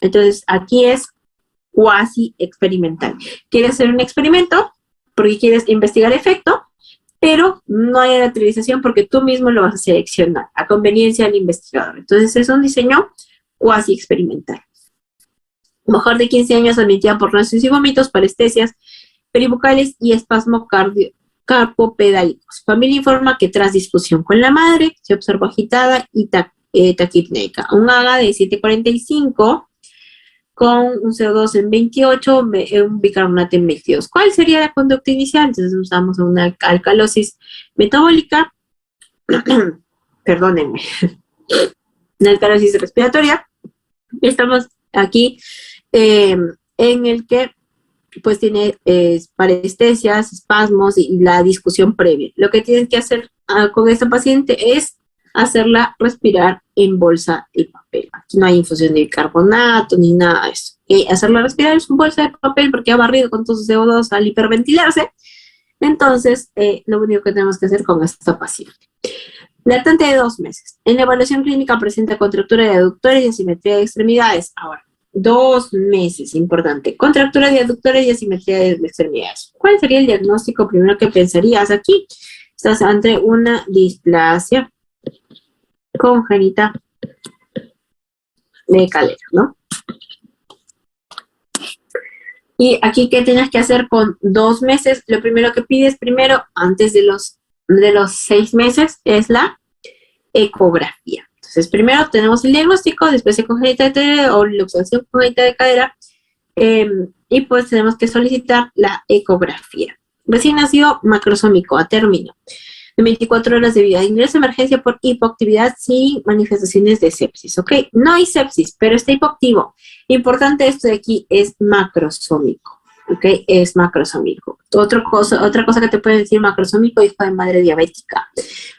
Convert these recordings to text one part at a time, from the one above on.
Entonces, aquí es cuasi experimental. Quieres hacer un experimento porque quieres investigar efecto, pero no hay reutilización porque tú mismo lo vas a seleccionar a conveniencia del investigador. Entonces, es un diseño cuasi experimental. Mujer de 15 años admitida por náuseas y vómitos, parestesias peribucales y espasmo carpopedálicos. Familia informa que tras discusión con la madre se observó agitada y taquipneica. Un AGA de 745 con un CO2 en 28, un bicarbonato en 22. ¿Cuál sería la conducta inicial? Entonces usamos una alcalosis metabólica, perdónenme, una alcalosis respiratoria. Estamos aquí en el que pues tiene parestesias, espasmos y la discusión previa. Lo que tienen que hacer con esta paciente es hacerla respirar en bolsa de papel. Aquí no hay infusión de bicarbonato ni nada de eso. Hacerla respirar en bolsa de papel porque ha barrido con todo su CO2 al hiperventilarse. Entonces, lo único que tenemos que hacer con esta paciente. Lactante de 2 meses. En la evaluación clínica presenta contractura de aductores y asimetría de extremidades. Ahora, 2 meses, importante. Contractura de aductores y asimetría de extremidades. ¿Cuál sería el diagnóstico primero que pensarías aquí? Estás ante una displasia congénita de cadera, ¿no? Y aquí, ¿qué tienes que hacer con 2 meses? Lo primero que pides primero, antes de los 6 meses, es la ecografía. Entonces, primero tenemos el diagnóstico, displasia congénita de cadera o luxación congénita de cadera, y pues tenemos que solicitar la ecografía. Recién nacido macrosómico a término, de 24 horas de vida, ingreso a emergencia por hipoactividad sin manifestaciones de sepsis, ¿ok? No hay sepsis, pero está hipoactivo. Importante esto de aquí es macrosómico, ¿ok? Es macrosómico. Otra cosa que te puede decir macrosómico, hijo de madre diabética,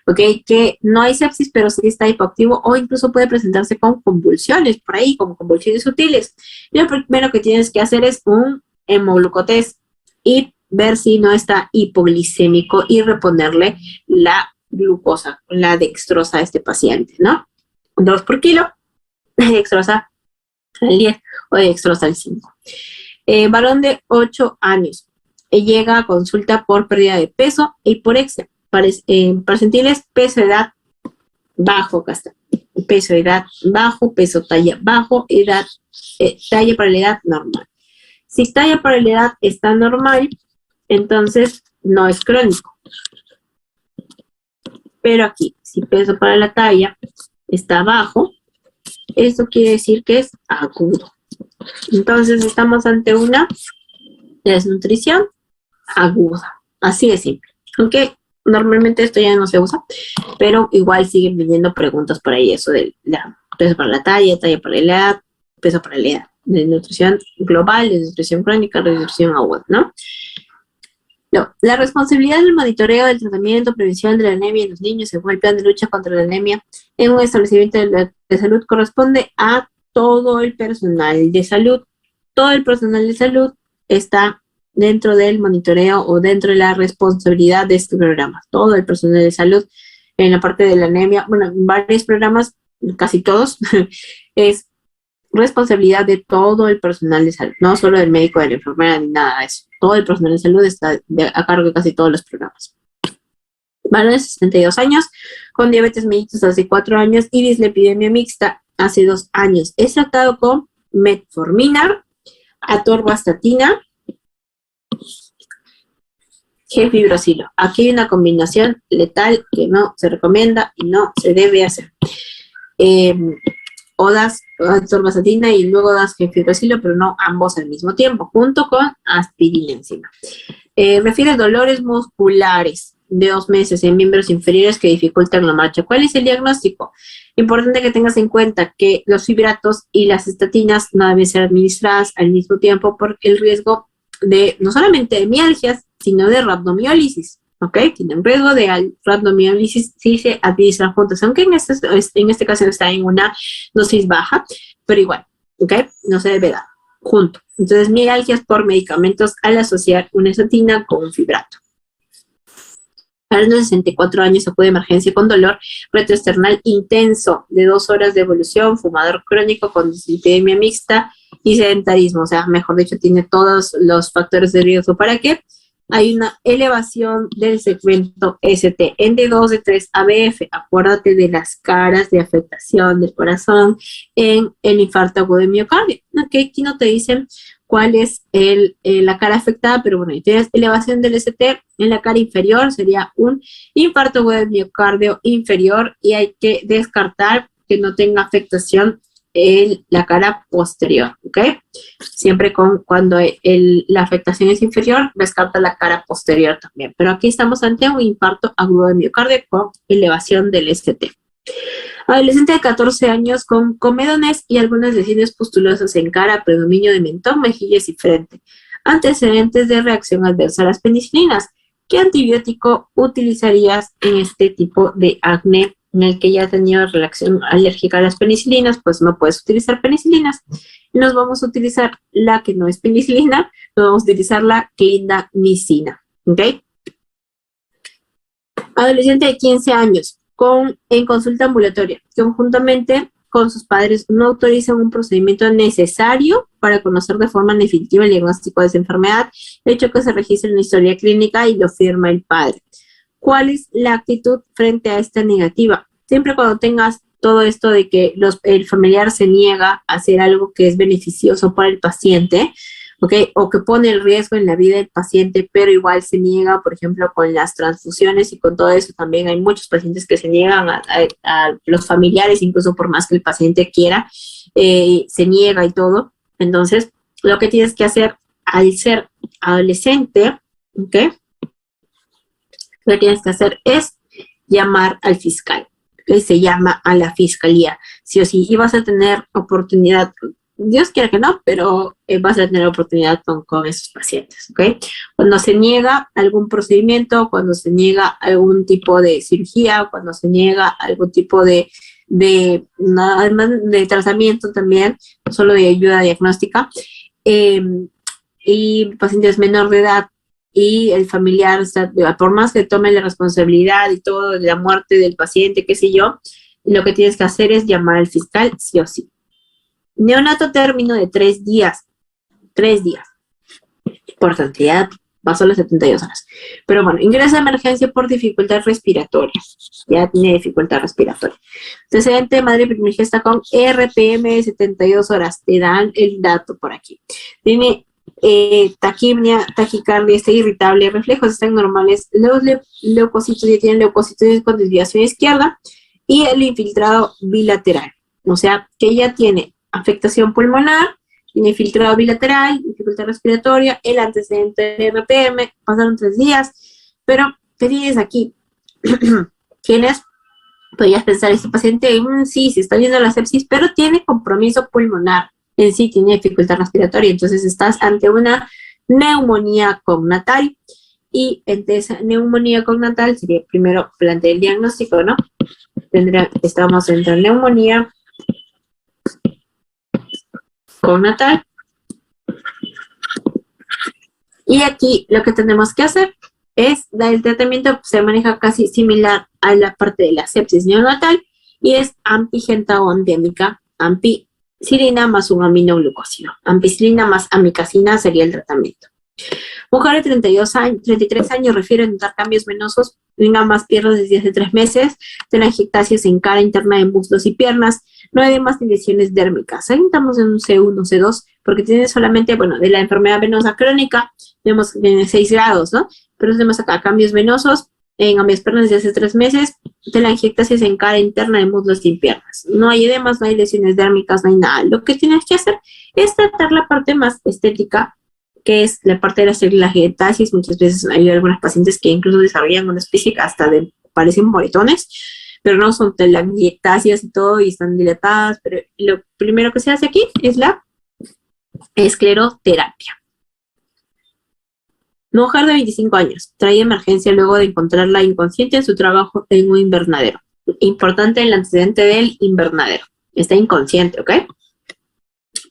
¿ok? Que no hay sepsis, pero sí está hipoactivo o incluso puede presentarse con convulsiones por ahí, como convulsiones sutiles. Y lo primero que tienes que hacer es un hemoglucotest y ver si no está hipoglicémico y reponerle la glucosa, la dextrosa a este paciente, ¿no? 2 por kilo de dextrosa al 10 o de dextrosa al 5. Varón de 8 años. Llega a consulta por pérdida de peso y por extra. Percentiles, peso, edad, bajo, acá está. Peso, edad, bajo, peso, talla, bajo, edad, talla para la edad, normal. Si talla para la edad está normal, entonces no es crónico. Pero aquí, si peso para la talla está bajo, eso quiere decir que es agudo. Entonces estamos ante una desnutrición aguda. Así de simple. Aunque normalmente esto ya no se usa, pero igual siguen viniendo preguntas por ahí, eso de peso para la talla para la edad, peso para la edad. Desnutrición global, desnutrición crónica, desnutrición aguda, ¿no? No, la responsabilidad del monitoreo del tratamiento, prevención de la anemia en los niños según el plan de lucha contra la anemia en un establecimiento de salud corresponde a todo el personal de salud. Todo el personal de salud está dentro del monitoreo o dentro de la responsabilidad de este programa. Todo el personal de salud en la parte de la anemia, bueno, en varios programas, casi todos, es responsabilidad de todo el personal de salud, no solo del médico, de la enfermera, ni nada de eso. Todo el personal de salud está a cargo de casi todos los programas. Varón de 62 años, con diabetes mellitus hace 4 años y dislipidemia mixta hace 2 años. Es tratado con metformina, atorvastatina, gemfibrosilo. Aquí hay una combinación letal que no se recomienda y no se debe hacer. O das atorvastatina y luego das gemfibrosilo, pero no ambos al mismo tiempo, junto con aspirina encima. Refiere dolores musculares de 2 meses en miembros inferiores que dificultan la marcha. ¿Cuál es el diagnóstico? Importante que tengas en cuenta que los fibratos y las estatinas no deben ser administradas al mismo tiempo porque el riesgo de, no solamente de mialgias, sino de rhabdomiólisis. ¿Ok? Tienen riesgo de rhabdomiólisis si se administran juntas, aunque en este caso está en una dosis baja, pero igual, ¿ok? No se debe dar junto. Entonces, mialgias por medicamentos al asociar una estatina con un fibrato. A los 64 años acude a emergencia con dolor retroesternal intenso de 2 horas de evolución, fumador crónico con dislipidemia mixta y sedentarismo. O sea, mejor dicho, tiene todos los factores de riesgo para que hay una elevación del segmento ST en D2, D3, ABF. Acuérdate de las caras de afectación del corazón en el infarto agudo de miocardio. Ok, aquí no te dicen cuál es la cara afectada, pero bueno, tienes elevación del ST en la cara inferior, sería un infarto agudo de miocardio inferior y hay que descartar que no tenga afectación en la cara posterior, ¿ok? Siempre cuando la afectación es inferior, descarta la cara posterior también. Pero aquí estamos ante un infarto agudo de miocardio con elevación del ST. Adolescente de 14 años con comedones y algunas lesiones pustulosas en cara, predominio de mentón, mejillas y frente. Antecedentes de reacción adversa a las penicilinas. ¿Qué antibiótico utilizarías en este tipo de acné en el que ya ha tenido reacción alérgica a las penicilinas? Pues no puedes utilizar penicilinas. Nos vamos a utilizar la que no es penicilina, nos vamos a utilizar la clindamicina. ¿Ok? Adolescente de 15 años en consulta ambulatoria, conjuntamente con sus padres no autorizan un procedimiento necesario para conocer de forma definitiva el diagnóstico de esa enfermedad, el hecho que se registre en la historia clínica y lo firma el padre. ¿Cuál es la actitud frente a esta negativa? Siempre cuando tengas todo esto de que el familiar se niega a hacer algo que es beneficioso para el paciente, ¿ok? O que pone el riesgo en la vida del paciente, pero igual se niega, por ejemplo, con las transfusiones y con todo eso. También hay muchos pacientes que se niegan a los familiares, incluso por más que el paciente quiera, se niega y todo. Entonces, lo que tienes que hacer al ser adolescente, ¿ok? Lo que tienes que hacer es llamar al fiscal, que se llama a la fiscalía, sí o sí, y vas a tener oportunidad. Dios quiera que no, pero vas a tener oportunidad con esos pacientes, ¿ok? Cuando se niega algún procedimiento, cuando se niega algún tipo de cirugía, cuando se niega algún tipo además de tratamiento también, no solo de ayuda diagnóstica, y pacientes menor de edad y el familiar, o sea, por más que tome la responsabilidad y todo de la muerte del paciente, qué sé yo, lo que tienes que hacer es llamar al fiscal sí o sí. Neonato término de 3 días. 3 días. Importante, ya pasó las 72 horas. Pero bueno, ingresa a emergencia por dificultad respiratoria. Ya tiene dificultad respiratoria. Antecedente, madre primigesta con RPM de 72 horas. Te dan el dato por aquí. Tiene taquimia, taquicardia, está irritable, reflejos están normales. Los leucocitos ya tienen leucocitos con desviación izquierda y el infiltrado bilateral. O sea, que ya tiene afectación pulmonar, tiene infiltrado bilateral, dificultad respiratoria, el antecedente de RPM, pasaron 3 días, pero ¿qué tienes aquí? Tienes, podrías pensar, este paciente, sí, se está viendo la sepsis, pero tiene compromiso pulmonar, en sí tiene dificultad respiratoria, entonces estás ante una neumonía cognatal, y ante esa neumonía cognatal sería primero plantear el diagnóstico, ¿no? Estamos entre neumonía cognatal. Y aquí lo que tenemos que hacer es dar el tratamiento, se maneja casi similar a la parte de la sepsis neonatal y es ampigenta o endémica, ampicilina más un aminoglucósido. Ampicilina más amicacina sería el tratamiento. Mujer de 33 años refiere a notar cambios venosos en ambas piernas desde hace 3 meses, telangiectasias en cara interna de muslos y piernas, no hay demás ni lesiones dérmicas. Ahí estamos en un C1, C2, porque tiene solamente, bueno, de la enfermedad venosa crónica, vemos que tiene 6 grados, ¿no? Pero tenemos acá cambios venosos en ambas piernas desde hace 3 meses, telangiectasias en cara interna de muslos y piernas. No hay edemas, no hay lesiones dérmicas, no hay nada. Lo que tienes que hacer es tratar la parte más estética, que es la parte de la telangiectasias. Muchas veces hay algunas pacientes que incluso desarrollan una especie hasta de, parecen moretones, pero no son telangiectasias y todo, y están dilatadas, pero lo primero que se hace aquí es la escleroterapia. Mujer de 25 años, trae emergencia luego de encontrarla inconsciente en su trabajo en un invernadero. Importante el antecedente del invernadero. Está inconsciente, ¿ok?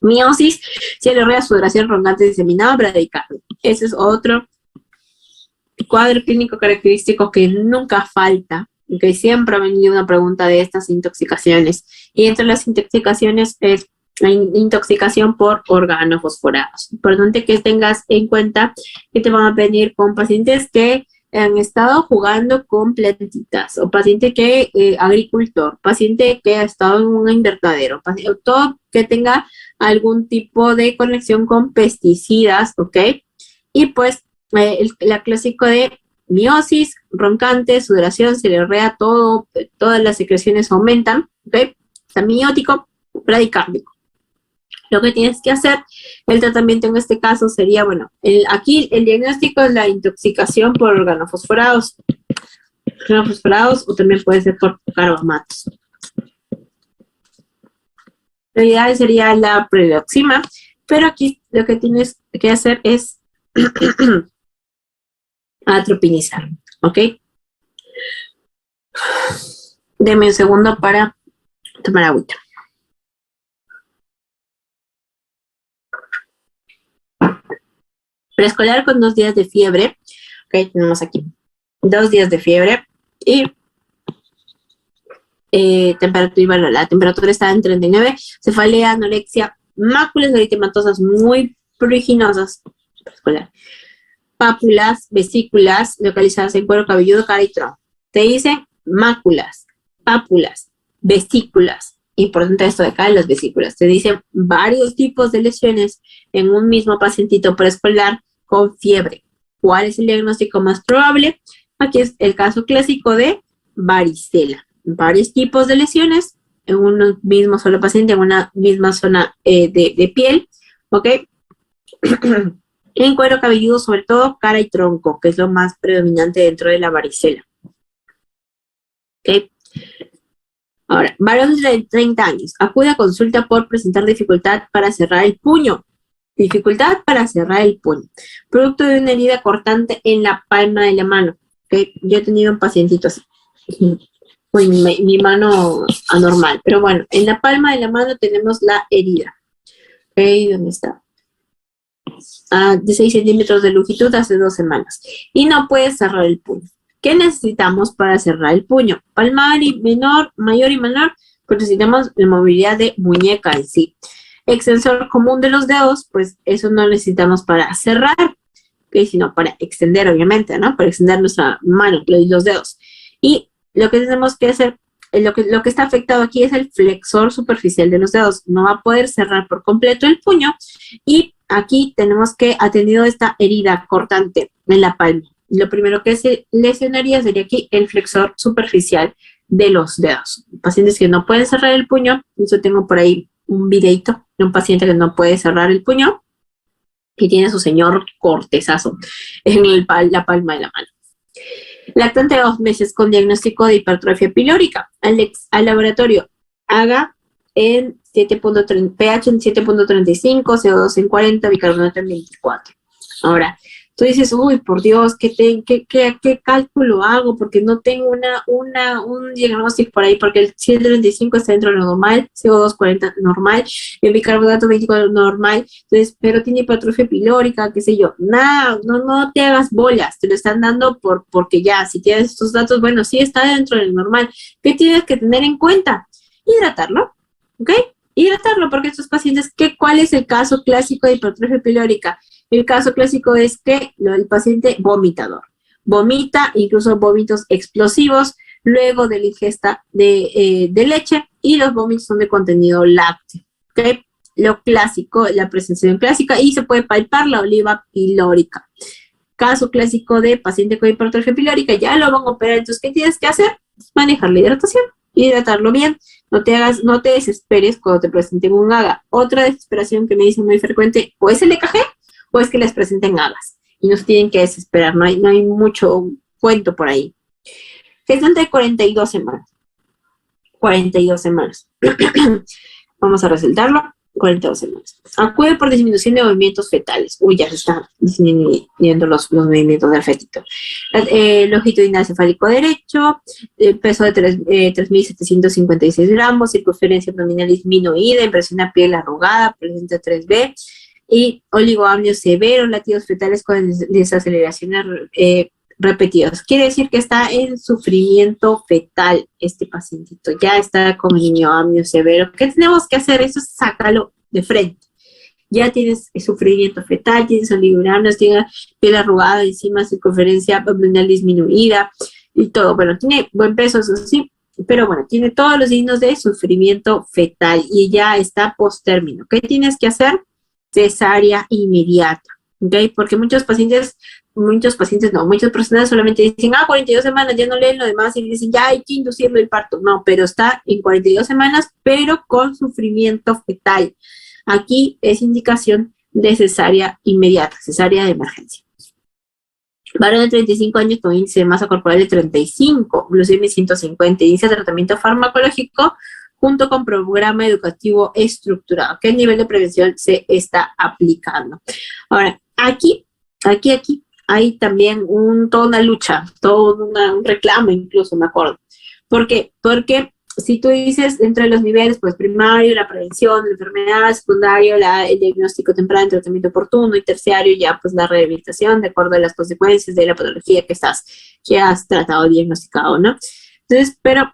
Miosis, cialorrea, sudoración, roncante, diseminado, bradicardia. Ese es otro cuadro clínico característico que nunca falta, que siempre ha venido una pregunta de estas intoxicaciones. Y entre las intoxicaciones es la intoxicación por organofosforados. Importante que tengas en cuenta que te van a venir con pacientes que han estado jugando con plantitas, o paciente que, agricultor, paciente que ha estado en un invernadero, todo que tenga algún tipo de conexión con pesticidas, ¿ok? Y pues la clásico de miosis, roncante, sudoración, celerrea, todas las secreciones aumentan, ¿ok? Está miótico, bradicárdico. Lo que tienes que hacer, el tratamiento en este caso sería, bueno, aquí el diagnóstico es la intoxicación por organofosforados, o también puede ser por carbamatos. La idea sería la predoxima, pero aquí lo que tienes que hacer es atropinizar, ¿ok? Deme un segundo para tomar agüita. Preescolar con 2 días de fiebre, ok, tenemos aquí 2 días de fiebre y temperatura, bueno, la temperatura está en 39, cefalea, anorexia, máculas eritematosas muy pruriginosas, preescolar, pápulas, vesículas localizadas en cuero cabelludo, cara y tronco. Te dicen máculas, pápulas, vesículas. Importante esto de acá, las vesículas. Te dicen varios tipos de lesiones en un mismo pacientito preescolar con fiebre. ¿Cuál es el diagnóstico más probable? Aquí es el caso clásico de varicela. Varios tipos de lesiones en un mismo solo paciente, en una misma zona de piel, ¿ok? En cuero cabelludo, sobre todo cara y tronco, que es lo más predominante dentro de la varicela. ¿Ok? Ahora, varón de 30 años, acude a consulta por presentar dificultad para cerrar el puño. Dificultad para cerrar el puño. Producto de una herida cortante en la palma de la mano. ¿Okay? Yo he tenido un pacientito así. Uy, mi mano anormal. Pero bueno, en la palma de la mano tenemos la herida. ¿Okay? ¿Dónde está? De 6 centímetros de longitud hace 2 semanas. Y no puede cerrar el puño. ¿Qué necesitamos para cerrar el puño? Palmar y menor, mayor y menor, pues necesitamos la movilidad de muñeca en sí. Extensor común de los dedos, pues eso no necesitamos para cerrar, ¿okay? Sino para extender, obviamente, ¿no? Para extender nuestra mano y los dedos. Y lo que tenemos que hacer, lo que está afectado aquí es el flexor superficial de los dedos. No va a poder cerrar por completo el puño. Y aquí tenemos que ha tenido esta herida cortante en la palma. Lo primero que se lesionaría sería aquí el flexor superficial de los dedos. Pacientes que no pueden cerrar el puño, yo tengo por ahí un videito de un paciente que no puede cerrar el puño y tiene su señor cortezazo en la palma de la mano. Lactante de 2 meses con diagnóstico de hipertrofia pilórica. Al laboratorio haga en 7.30, pH en 7.35, CO2 en 40, bicarbonato en 24. Ahora, tú dices, uy, por Dios, ¿qué cálculo hago? Porque no tengo un diagnóstico por ahí, porque el 135 está dentro de lo normal, CO2 40 normal, el bicarbonato 24 normal, entonces, pero tiene hipertrofia pilórica, qué sé yo. Nada, no te hagas bolas, te lo están dando porque ya, si tienes estos datos, bueno, sí está dentro del normal. ¿Qué tienes que tener en cuenta? Hidratarlo, ¿ok? Hidratarlo, porque estos pacientes, ¿cuál es el caso clásico de hipertrofia pilórica? El caso clásico es que el paciente vomitador. Vomita, incluso vómitos explosivos, luego de la ingesta de leche, y los vómitos son de contenido lácteo. ¿Okay? Lo clásico, la presentación clásica, y se puede palpar la oliva pilórica. Caso clásico de paciente con hipertrofia pilórica, ya lo van a operar, entonces, ¿qué tienes que hacer? Manejar la hidratación, hidratarlo bien. No te desesperes cuando te presenten un AGA. Otra desesperación que me dicen muy frecuente, o es el EKG, o es que les presenten AGAs. Y no se tienen que desesperar, no hay mucho cuento por ahí. Gestante de 42 semanas. 42 semanas. Vamos a resaltarlo. 42 semanas. Acude por disminución de movimientos fetales. Uy, ya se están disminuyendo los movimientos del fetito. Longitudinal cefálico derecho, peso de 3.756 gramos, circunferencia abdominal disminuida, impresión a piel arrugada, presenta 3B, y oligoamnios severos, latidos fetales con desaceleración repetidos. Quiere decir que está en sufrimiento fetal este pacientito, ya está con niñoamnio severo. ¿Qué tenemos que hacer? Eso es sácalo de frente. Ya tienes sufrimiento fetal, tienes oligoamnios, tienes piel arrugada encima, circunferencia abdominal disminuida y todo. Bueno, tiene buen peso, eso sí, pero bueno, tiene todos los signos de sufrimiento fetal y ya está post-término. ¿Qué tienes que hacer? Cesárea inmediata, ¿ok? Porque muchas personas solamente dicen, 42 semanas, ya no leen lo demás y dicen, ya hay que inducirlo el parto. No, pero está en 42 semanas, pero con sufrimiento fetal. Aquí es indicación de cesárea inmediata, cesárea de emergencia. Varón de 35 años con índice de masa corporal de 35, glucemia 150, inicia tratamiento farmacológico junto con programa educativo estructurado. ¿Qué nivel de prevención se está aplicando? Ahora, aquí hay también toda una lucha, un reclamo incluso, me acuerdo. ¿Por qué? Porque si tú dices entre los niveles, pues primario, la prevención de la enfermedad, secundario, el diagnóstico temprano, el tratamiento oportuno, y terciario ya pues la rehabilitación de acuerdo a las consecuencias de la patología que has tratado, diagnosticado, ¿no? Entonces, pero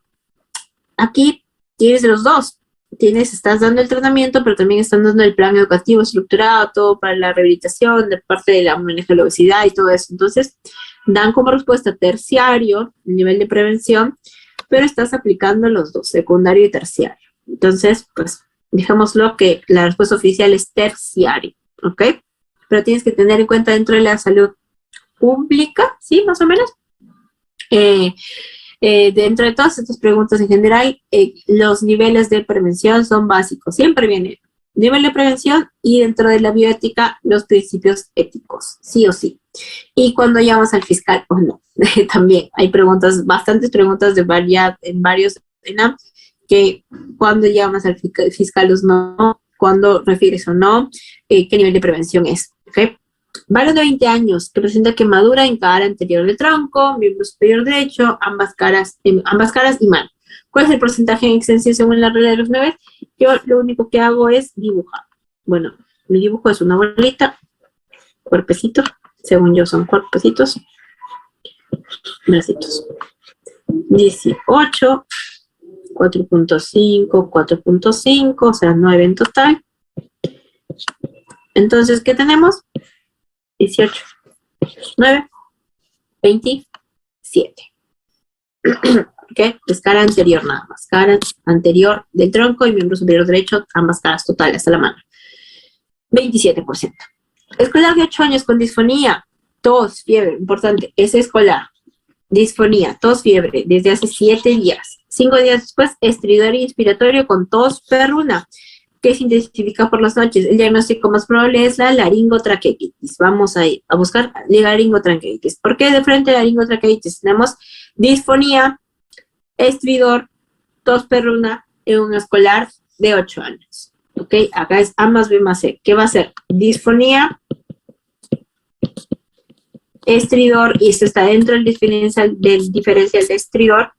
aquí tienes los dos. Estás dando el tratamiento, pero también están dando el plan educativo estructurado, todo para la rehabilitación, de parte de la manejo de la obesidad y todo eso. Entonces, dan como respuesta terciario, el nivel de prevención, pero estás aplicando los dos, secundario y terciario. Entonces, pues, dejémoslo que la respuesta oficial es terciario, ¿ok? Pero tienes que tener en cuenta dentro de la salud pública, ¿sí? Más o menos. Dentro de todas estas preguntas en general, los niveles de prevención son básicos. Siempre viene nivel de prevención y dentro de la bioética los principios éticos, sí o sí. Y cuando llamas al fiscal o no. También hay bastantes preguntas en varios ENAM, que cuando llamas al fiscal o no, cuando refieres o no, qué nivel de prevención es. ¿Okay? Varón de 20 años que presenta quemadura en cara anterior del tronco, miembro superior derecho, ambas caras y mano. ¿Cuál es el porcentaje en extensión según la regla de los 9? Yo lo único que hago es dibujar. Bueno, mi dibujo es una bolita, cuerpecito, según yo son cuerpecitos, bracitos. 18, 4.5, 4.5, o sea, 9 en total. Entonces, ¿qué tenemos? 18, 9, 27. ¿Ok? Es cara anterior nada más. Cara anterior del tronco y miembro superior derecho, ambas caras totales hasta la mano. 27%. Escolar de 8 años con disfonía, tos, fiebre, importante, es escolar. Disfonía, tos, fiebre, desde hace 7 días. 5 días después, estridor inspiratorio con tos perruna, que se intensifica por las noches. El diagnóstico más probable es la laringotraqueitis. Vamos a ir a buscar laringotraqueitis. ¿Por qué de frente a laringotraqueitis? Tenemos disfonía, estridor, tos perruna en un escolar de 8 años. ¿Ok? Acá es A más B más C. ¿Qué va a ser? Disfonía, estridor, y esto está dentro del diferencial de estridor,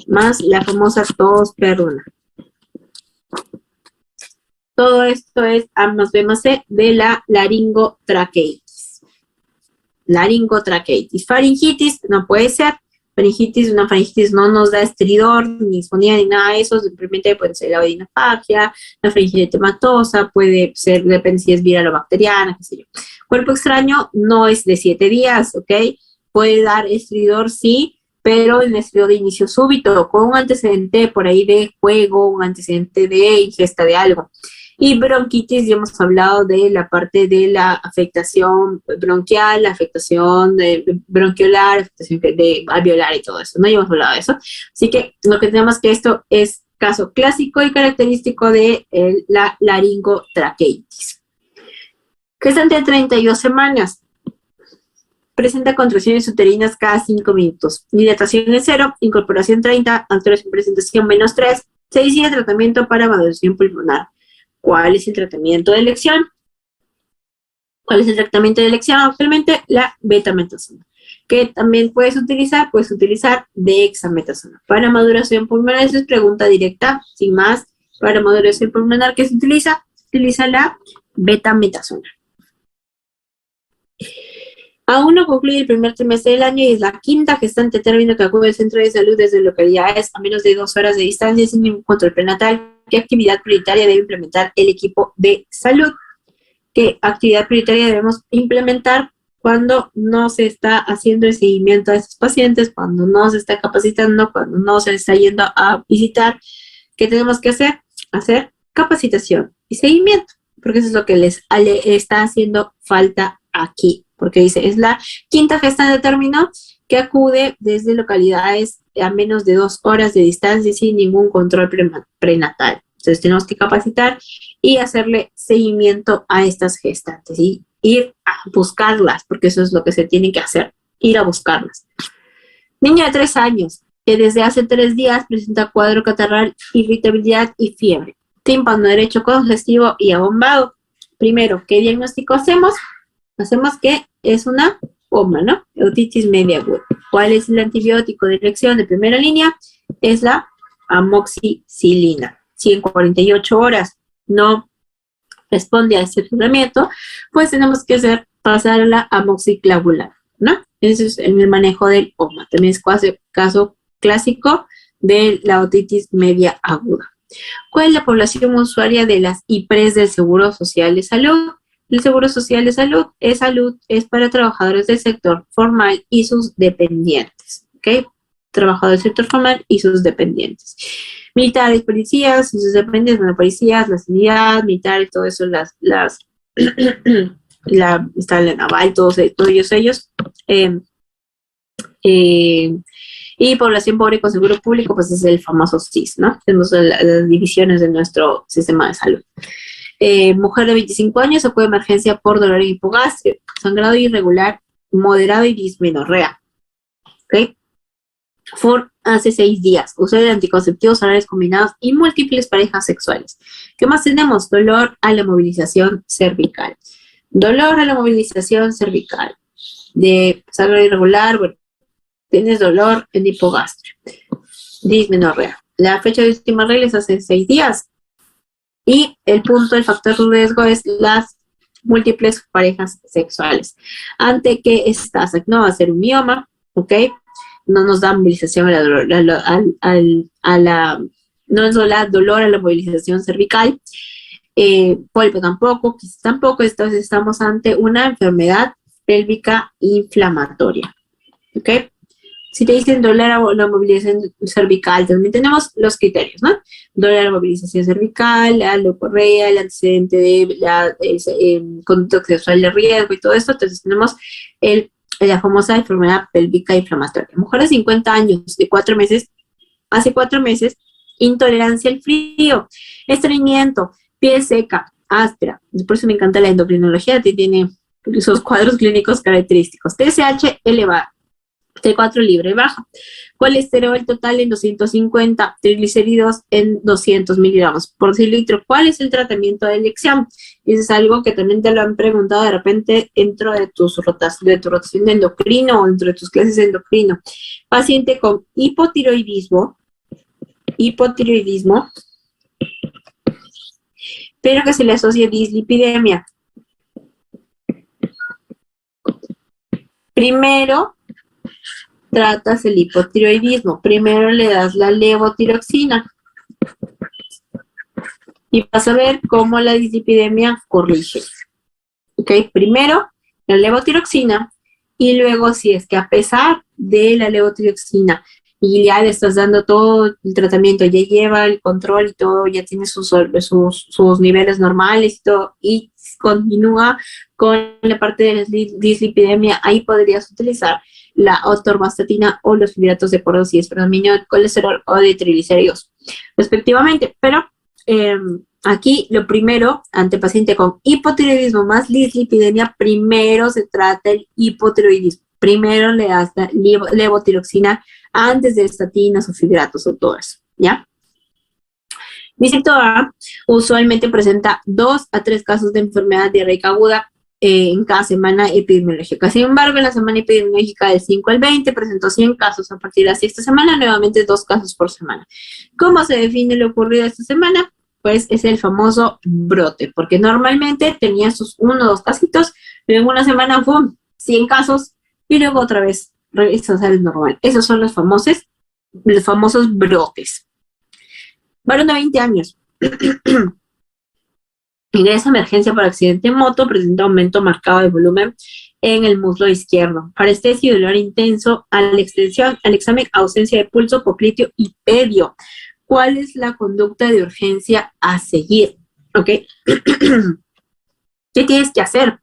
más la famosa tos perruna. Todo esto es A más B más C de la laringotraqueitis. Laringotraqueitis. Faringitis no puede ser. Una faringitis no nos da estridor, ni disfonía, ni nada de eso. Simplemente puede ser la odinofagia, la faringitis tematosa, puede ser, depende si es viral o bacteriana, qué sé yo. Cuerpo extraño no es de 7 días, ¿ok? Puede dar estridor, sí, pero en estridor de inicio súbito, con un antecedente por ahí de juego, un antecedente de ingesta de algo. Y bronquitis, ya hemos hablado de la parte de la afectación bronquial, la afectación bronquiolar, afectación de alveolar y todo eso, ¿no? Ya hemos hablado de eso. Así que lo que tenemos que esto es caso clásico y característico de la laringotraqueitis. Gestante de 32 semanas. Presenta contracciones uterinas cada 5 minutos. Dilatación en 0, incorporación 30, alteración presentación -3. Se decide tratamiento para maduración pulmonar. ¿Cuál es el tratamiento de elección? ¿Cuál es el tratamiento de elección? Actualmente la betametasona. ¿Qué también puedes utilizar? Puedes utilizar dexametasona. Para maduración pulmonar, esa es pregunta directa, sin más. Para maduración pulmonar, ¿qué se utiliza? Se utiliza la betametasona. Aún no concluye el primer trimestre del año y es la quinta gestante término que acude al centro de salud desde localidades a menos de 2 horas de distancia sin ningún control prenatal. ¿Qué actividad prioritaria debe implementar el equipo de salud? ¿Qué actividad prioritaria debemos implementar cuando no se está haciendo el seguimiento a estos pacientes, cuando no se está capacitando, cuando no se está yendo a visitar? ¿Qué tenemos que hacer? Hacer capacitación y seguimiento, porque eso es lo que les está haciendo falta aquí, porque dice, es la quinta gestante de término que acude desde localidades a menos de 2 horas de distancia sin ningún control prenatal. Entonces tenemos que capacitar y hacerle seguimiento a estas gestantes y ir a buscarlas, porque eso es lo que se tiene que hacer, ir a buscarlas. Niño de 3 años, que desde hace 3 días presenta cuadro catarral, irritabilidad y fiebre. Tímpano derecho congestivo y abombado. Primero, ¿qué diagnóstico hacemos? Hacemos que es una OMA, ¿no? Otitis media aguda. ¿Cuál es el antibiótico de elección de primera línea? Es la amoxicilina. Si en 48 horas no responde a este tratamiento, pues tenemos que pasar a la amoxiclavular, ¿no? Ese es en el manejo del OMA. También es caso clásico de la otitis media aguda. ¿Cuál es la población usuaria de las IPRES del Seguro Social de Salud? El Seguro Social de Salud es para trabajadores del sector formal y sus dependientes, ¿ok? Trabajadores del sector formal y sus dependientes. Militares, policías y sus dependientes, bueno, policías, la sanidad, militares, todo eso, está la naval, todos ellos. Y población pobre con seguro público, pues es el famoso SIS, ¿no? Tenemos las divisiones de nuestro sistema de salud. Mujer de 25 años acude a emergencia por dolor hipogástrico, sangrado irregular, moderado y dismenorrea. ¿Ok? Hace 6 días, uso de anticonceptivos orales combinados y múltiples parejas sexuales. ¿Qué más tenemos? Dolor a la movilización cervical. Dolor a la movilización cervical. De sangrado irregular, bueno, tienes dolor en hipogastrio. Dismenorrea. La fecha de última regla es hace 6 días. Y el factor de riesgo es las múltiples parejas sexuales. Ante que estás, no va a ser un mioma, ¿ok? No nos da movilización no nos da dolor a la movilización cervical. Polvo tampoco, quizás tampoco. Entonces estamos ante una enfermedad pélvica inflamatoria, ¿ok? Si te dicen dolor a la movilización cervical, también tenemos los criterios, ¿no? Dolor a la movilización cervical, la leucorrea, el antecedente de conducta sexual de riesgo y todo esto. Entonces tenemos la famosa enfermedad pélvica inflamatoria. Mujer de 50 años, hace 4 meses, intolerancia al frío, estreñimiento, piel seca, áspera. Por eso me encanta la endocrinología, tiene esos cuadros clínicos característicos. TSH elevado. T4 libre baja, colesterol total en 250, triglicéridos en 200 miligramos por cilitro. ¿Cuál es el tratamiento de elección? Y eso es algo que también te lo han preguntado de repente dentro de tu rotación de endocrino o dentro de tus clases de endocrino. Paciente con hipotiroidismo, pero que se le asocie dislipidemia. Primero, tratas el hipotiroidismo. Primero le das la levotiroxina y vas a ver cómo la dislipidemia corrige. ¿Ok? Primero la levotiroxina y luego, si es que a pesar de la levotiroxina y ya le estás dando todo el tratamiento, ya lleva el control y todo, ya tiene sus niveles normales y todo, y continúa con la parte de la dislipidemia, ahí podrías utilizar la atorvastatina o los fibratos de poros si es predominio de colesterol o de triglicéridos, respectivamente. Pero aquí lo primero, ante paciente con hipotiroidismo más dislipidemia, primero se trata el hipotiroidismo. Primero le das la levotiroxina antes de estatinas o fibratos o todo eso, ¿ya? Distrito A usualmente presenta 2 a 3 casos de enfermedad diarreica aguda en cada semana epidemiológica. Sin embargo, en la semana epidemiológica del 5 al 20 presentó 100 casos. A partir de la 6ª semana, nuevamente 2 casos por semana. ¿Cómo se define lo ocurrido esta semana? Pues es el famoso brote, porque normalmente tenía sus 1 o 2 casitos, pero en una semana, ¡pum!, 100 casos y luego otra vez regresa a ser normal. Esos son los famosos brotes. Varón de 20 años. Ingresa a emergencia por accidente en moto, presenta aumento marcado de volumen en el muslo izquierdo. Parestesia y dolor intenso al examen, ausencia de pulso, popliteo y pedio. ¿Cuál es la conducta de urgencia a seguir? ¿Ok? ¿Qué tienes que hacer?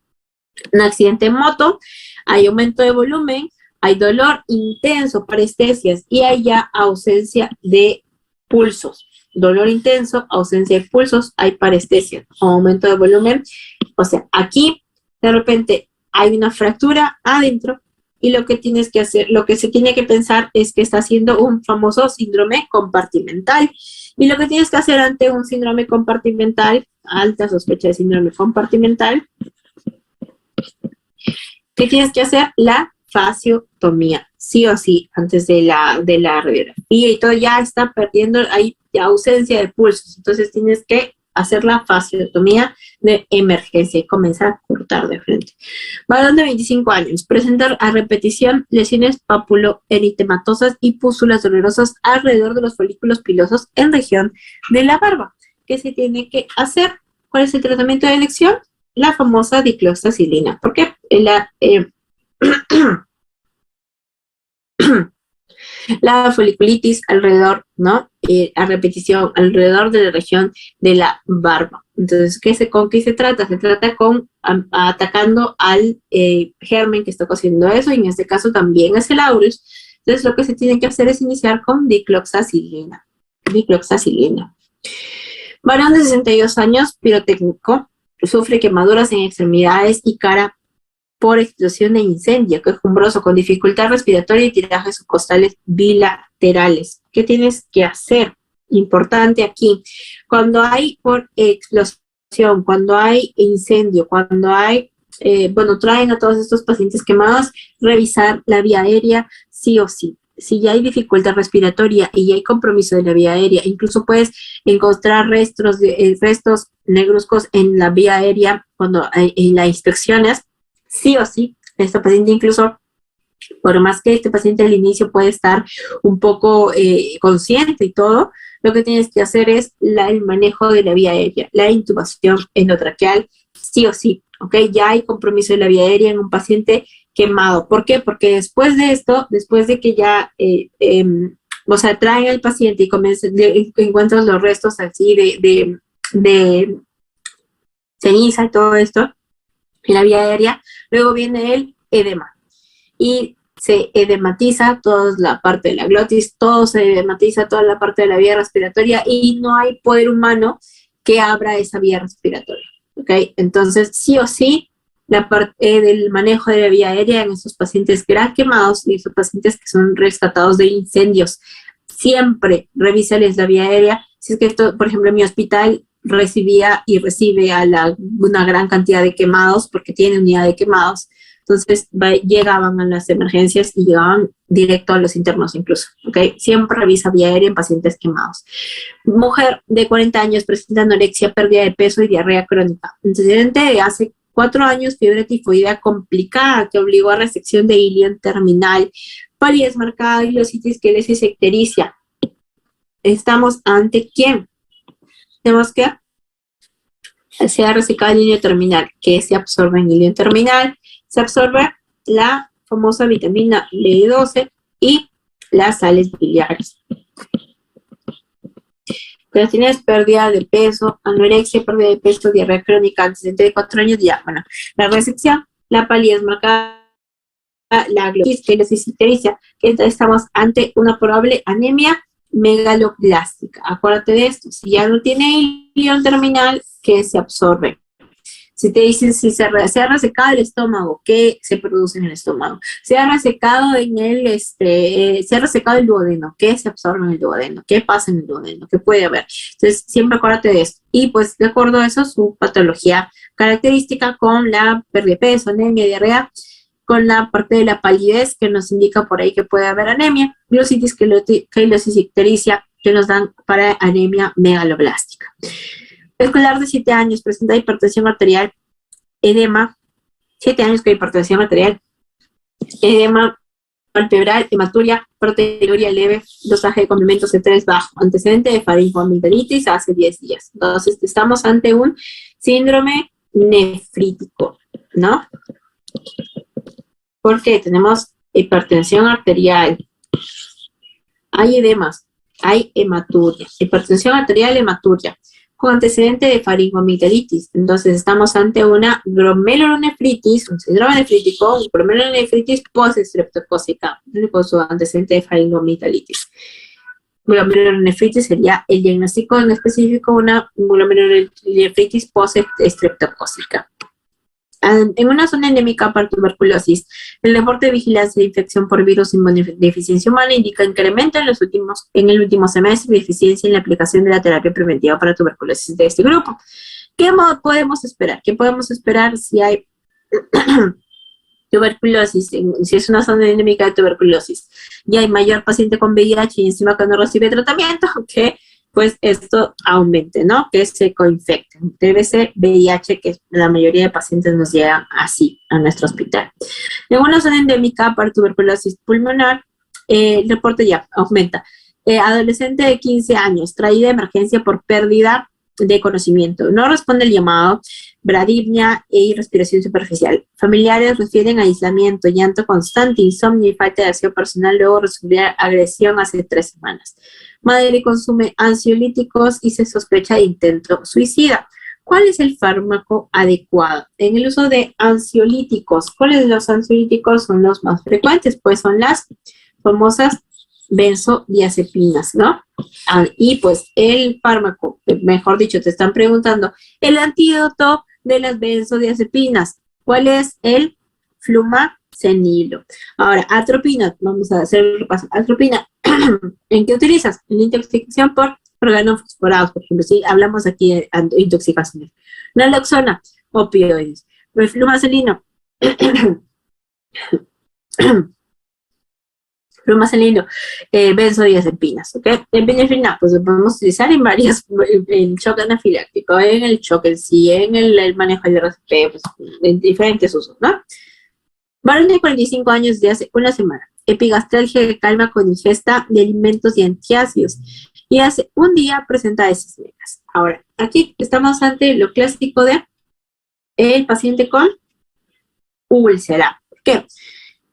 Un accidente en moto, hay aumento de volumen, hay dolor intenso, parestesias y hay ya ausencia de pulsos. Dolor intenso, ausencia de pulsos, hay parestesia, aumento de volumen. O sea, aquí de repente hay una fractura adentro y lo que tienes que hacer, lo que se tiene que pensar es que está haciendo un famoso síndrome compartimental. Y lo que tienes que hacer ante un síndrome compartimental, alta sospecha de síndrome compartimental, ¿qué tienes que hacer? La fasciotomía, sí o sí, antes de la radiografía y todo ya está perdiendo, hay ausencia de pulsos, entonces tienes que hacer la fasciotomía de emergencia y comenzar a cortar de frente. Varón de 25 años, presentar a repetición lesiones papuloeritematosas y pústulas dolorosas alrededor de los folículos pilosos en región de la barba. ¿Qué se tiene que hacer? ¿Cuál es el tratamiento de elección? La famosa dicloxacilina, porque la foliculitis alrededor, ¿no? A repetición, alrededor de la región de la barba. Entonces, ¿con qué se trata? Se trata con atacando al germen que está causando eso, y en este caso también es el aureus. Entonces, lo que se tiene que hacer es iniciar con dicloxacilina. Varón de 62 años, pirotécnico, sufre quemaduras en extremidades y cara por explosión de incendio, quejumbroso, con dificultad respiratoria y tirajes subcostales bilaterales. ¿Qué tienes que hacer? Importante aquí, cuando hay por explosión, cuando hay incendio, cuando hay, traen a todos estos pacientes quemados, revisar la vía aérea sí o sí. Si ya hay dificultad respiratoria y ya hay compromiso de la vía aérea, incluso puedes encontrar restos negruzcos en la vía aérea cuando en las inspecciones, sí o sí, este paciente incluso, por más que este paciente al inicio puede estar un poco consciente y todo, lo que tienes que hacer es el manejo de la vía aérea, la intubación endotraqueal, sí o sí, ¿ok? Ya hay compromiso de la vía aérea en un paciente quemado. ¿Por qué? Porque después de esto, después de que ya, traen al paciente y encuentran los restos así de ceniza y todo esto, en la vía aérea, luego viene el edema y se edematiza toda la parte de la glotis, todo se edematiza, toda la parte de la vía respiratoria y no hay poder humano que abra esa vía respiratoria, ¿ok? Entonces, sí o sí, la parte del manejo de la vía aérea en esos pacientes gran quemados y esos pacientes que son rescatados de incendios, siempre revísales la vía aérea. Si es que esto, por ejemplo, en mi hospital recibía y recibe una gran cantidad de quemados porque tiene unidad de quemados, entonces llegaban a las emergencias y llegaban directo a los internos incluso, ¿ok? Siempre revisa vía aérea en pacientes quemados. Mujer de 40 años presenta anorexia, pérdida de peso y diarrea crónica. Antecedente de hace 4 años, fiebre tifoidea complicada que obligó a resección de ilion terminal, palidez marcada, ileositis, quelesis, ictericia. ¿Estamos ante quién? Tenemos que se ha resecado el ilion terminal. ¿Qué se absorbe en ilion terminal? Se absorbe la famosa vitamina B12 y las sales biliares. Pero tienes pérdida de peso, anorexia, pérdida de peso, diarrea crónica, antecedente de 4 años, ya, bueno, la resección, la palidez marcada, la glotis, ictericia, que estamos ante una probable anemia megaloblástica. Acuérdate de esto, si ya no tiene ilion terminal, ¿qué se absorbe? Si te dicen si se ha resecado el estómago, ¿qué se produce en el estómago? Se ha resecado se ha resecado el duodeno, ¿qué se absorbe en el duodeno? ¿Qué pasa en el duodeno? ¿Qué puede haber? Entonces, siempre acuérdate de esto. Y pues, de acuerdo a eso, su patología característica con la pérdida de peso, anemia, diarrea, con la parte de la palidez que nos indica por ahí que puede haber anemia, glositis, queilosis, ictericia, que nos dan para anemia megaloblástica. Escolar de 7 años presenta hipertensión arterial, edema, 7 años con hipertensión arterial, edema palpebral, hematuria, proteinuria leve, dosaje de complementos de 3 bajo, antecedente de faringoamigdalitis hace 10 días. Entonces, estamos ante un síndrome nefrítico, ¿no? Porque tenemos hipertensión arterial, hay edemas, hay hematuria, hipertensión arterial, hematuria, con antecedente de faringoamigdalitis. Entonces, estamos ante una glomerulonefritis, un síndrome nefrítico, glomerulonefritis post-estreptocócica, con su antecedente de faringoamigdalitis. Glomerulonefritis sería el diagnóstico en específico, una glomerulonefritis post-estreptocócica. En una zona endémica para tuberculosis, el reporte de vigilancia de infección por virus inmunodeficiencia humana indica incremento en el último semestre de eficiencia en la aplicación de la terapia preventiva para tuberculosis de este grupo. ¿Qué podemos esperar? ¿Qué podemos esperar si hay tuberculosis, si es una zona endémica de tuberculosis y hay mayor paciente con VIH y encima que no recibe tratamiento? ¿Ok? Pues esto aumente, ¿no? Que se coinfecten. Debe ser VIH, que la mayoría de pacientes nos llegan así a nuestro hospital. En una zona endémica para tuberculosis pulmonar, el reporte ya aumenta. Adolescente de 15 años, traída de emergencia por pérdida de conocimiento. No responde al llamado, bradipnia y respiración superficial. Familiares refieren a aislamiento, llanto constante, insomnio y falta de acción personal luego de agresión hace 3 semanas. Madre consume ansiolíticos y se sospecha de intento suicida. ¿Cuál es el fármaco adecuado? En el uso de ansiolíticos, ¿cuáles de los ansiolíticos son los más frecuentes? Pues son las famosas benzodiazepinas, ¿no? Y pues el fármaco, mejor dicho, te están preguntando, el antídoto de las benzodiazepinas, ¿cuál es? El flumacenilo. Ahora, atropina, vamos a hacer el repaso. Atropina, ¿en qué utilizas? En la intoxicación por organofosforados, por ejemplo, si hablamos aquí de intoxicaciones. Naloxona, opioides. El flumacenilo, flumacenilo, benzodiazepinas, ¿ok? Epinefrina, pues lo podemos utilizar en varias, en shock anafiláctico, en el shock en sí, en el manejo del RCP, pues, en diferentes usos, ¿no? Varón de 45 años de hace una semana, epigastralgia que calma con ingesta de alimentos y antiácidos, y hace un día presenta heces negras. Ahora, aquí estamos ante lo clásico de el paciente con úlcera. ¿Por qué?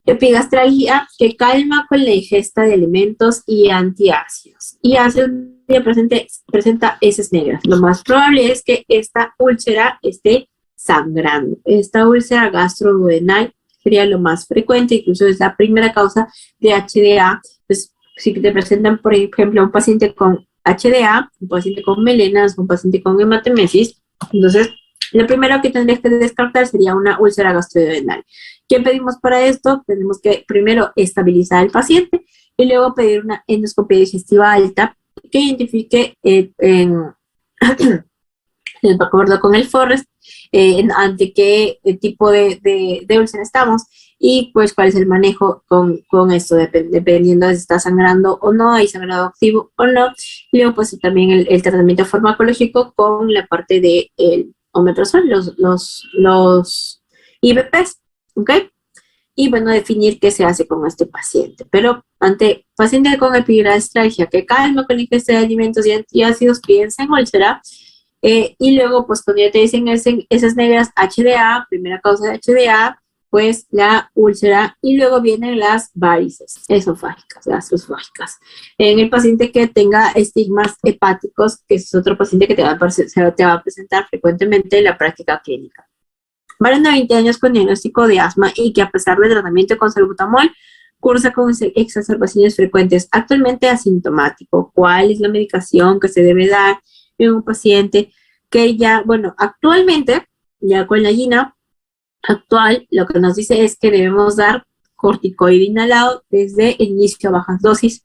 Epigastralgia que calma con la ingesta de alimentos y antiácidos. Y hace un día presenta heces negras. Lo más probable es que esta úlcera esté sangrando. Esta úlcera gastroduodenal sería lo más frecuente, incluso es la primera causa de HDA. Pues, si te presentan, por ejemplo, un paciente con HDA, un paciente con melenas, un paciente con hematemesis, entonces lo primero que tendrías que descartar sería una úlcera gastroduodenal. ¿Qué pedimos para esto? Tenemos que primero estabilizar al paciente y luego pedir una endoscopia digestiva alta que identifique de acuerdo con el Forrest ante qué tipo de úlcera estamos y pues cuál es el manejo con esto, dependiendo de si está sangrando o no, hay sangrado activo o no. Y luego pues también el tratamiento farmacológico con la parte del omeprazol, los IVPs, ¿ok? Y bueno, definir qué se hace con este paciente. Pero ante paciente con epigastralgia que calma con la ingesta de alimentos y antiácidos, piensa en úlcera. Y luego, pues cuando ya te dicen esas negras, HDA, primera causa de HDA, pues la úlcera, y luego vienen las varices esofágicas, gastroesofágicas. En el paciente que tenga estigmas hepáticos, que es otro paciente que te va a presentar frecuentemente en la práctica clínica. Varón de 20 años con diagnóstico de asma y que a pesar del tratamiento con salbutamol, cursa con exacerbaciones frecuentes, actualmente asintomático. ¿Cuál es la medicación que se debe dar en un paciente que ya, bueno, actualmente, ya con la guina actual, lo que nos dice es que debemos dar corticoide inhalado desde el inicio a bajas dosis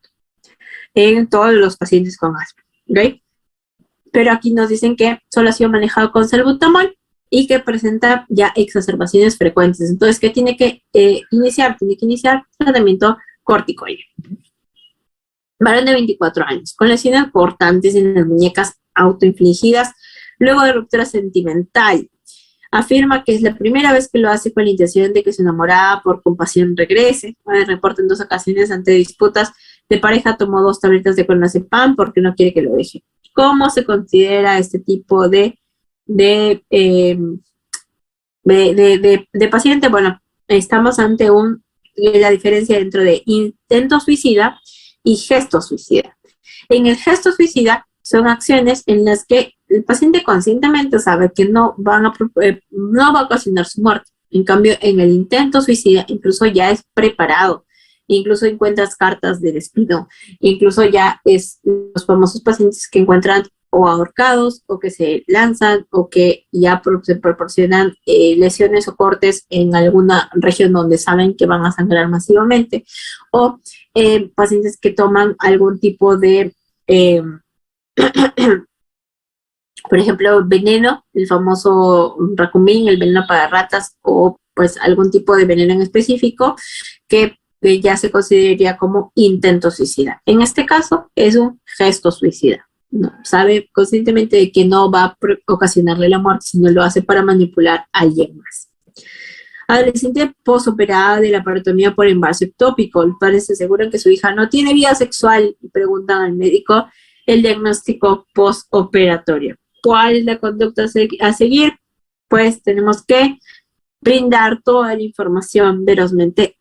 en todos los pacientes con asma, ¿ok? Pero aquí nos dicen que solo ha sido manejado con salbutamol y que presenta ya exacerbaciones frecuentes. Entonces, ¿qué tiene que iniciar? Tiene que iniciar tratamiento corticoide. Varón de 24 años, con lesiones importantes en las muñecas autoinfligidas luego de ruptura sentimental. Afirma que es la primera vez que lo hace con la intención de que su enamorada por compasión regrese. Reporta en 2 ocasiones ante disputas de pareja tomó 2 tabletas de clonazepam porque no quiere que lo deje. ¿Cómo se considera este tipo de paciente? Bueno, estamos ante la diferencia dentro de intento suicida y gesto suicida. En el gesto suicida son acciones en las que el paciente conscientemente sabe que no va a ocasionar su muerte. En cambio, en el intento suicida incluso ya es preparado, incluso encuentras cartas de despido, incluso ya es los famosos pacientes que encuentran o ahorcados o que se lanzan o que ya se proporcionan lesiones o cortes en alguna región donde saben que van a sangrar masivamente, o pacientes que toman algún tipo de por ejemplo, veneno, el famoso racumín, el veneno para ratas, o pues algún tipo de veneno en específico que ya se consideraría como intento suicida. En este caso es un gesto suicida. No, sabe conscientemente de que no va a ocasionarle la muerte, sino lo hace para manipular a alguien más. Adolescente posoperada de la parotomía por embarazo ectópico. Los padres se aseguran que su hija no tiene vida sexual y preguntan al médico el diagnóstico postoperatorio. ¿Cuál es la conducta a seguir? Pues tenemos que brindar toda la información verazmente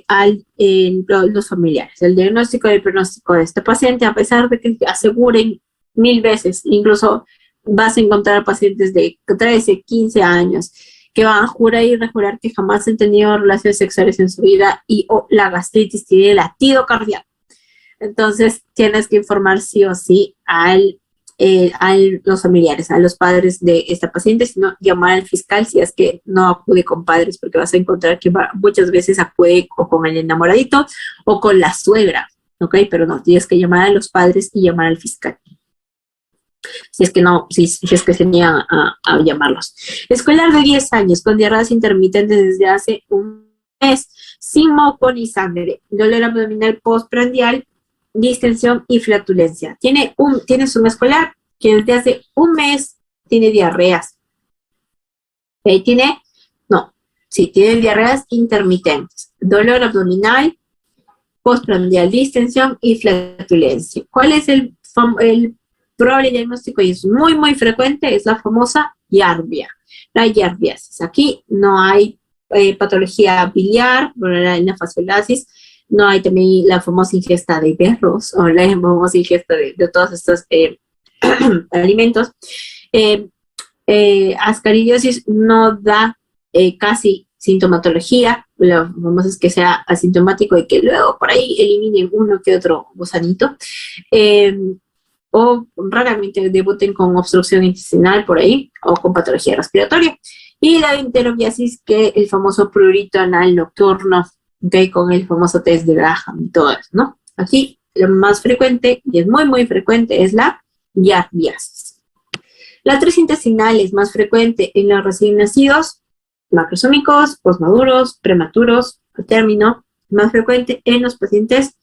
a los familiares. El diagnóstico y el pronóstico de este paciente, a pesar de que aseguren 1000 veces, incluso vas a encontrar pacientes de 13, 15 años que van a jurar y rejurar que jamás han tenido relaciones sexuales en su vida y la gastritis tiene latido cardíaco. Entonces tienes que informar sí o sí a los familiares, a los padres de esta paciente, sino llamar al fiscal si es que no acude con padres, porque vas a encontrar que muchas veces acude o con el enamoradito o con la suegra, ¿ok? Pero no, tienes que llamar a los padres y llamar al fiscal. Si es que no, si es que se niegan a llamarlos. Escolar de 10 años con diarreas intermitentes desde hace un mes, sin moco ni sangre, dolor abdominal postprandial, distensión y flatulencia. Tiene un escolar que desde hace un mes tiene diarreas. Tiene diarreas intermitentes, dolor abdominal, postprandial, distensión y flatulencia. ¿Cuál es el probable diagnóstico? Y es muy, muy frecuente, es la famosa giardia, la giardiasis. Aquí no hay patología biliar, la fasciolasis, no hay también la famosa ingesta de berros o la famosa ingesta de todos estos alimentos. Ascaridiosis no da casi sintomatología, lo famoso es que sea asintomático y que luego por ahí eliminen uno que otro gusanito, o raramente debuten con obstrucción intestinal por ahí o con patología respiratoria. Y la enterobiasis, que el famoso prurito anal nocturno, ¿okay? Con el famoso test de Graham y todo eso, ¿no? Aquí lo más frecuente, y es muy, muy frecuente, es la giardiasis. La crisis intestinal es más frecuente en los recién nacidos, macrosómicos, posmaduros, prematuros, a término, más frecuente en los pacientes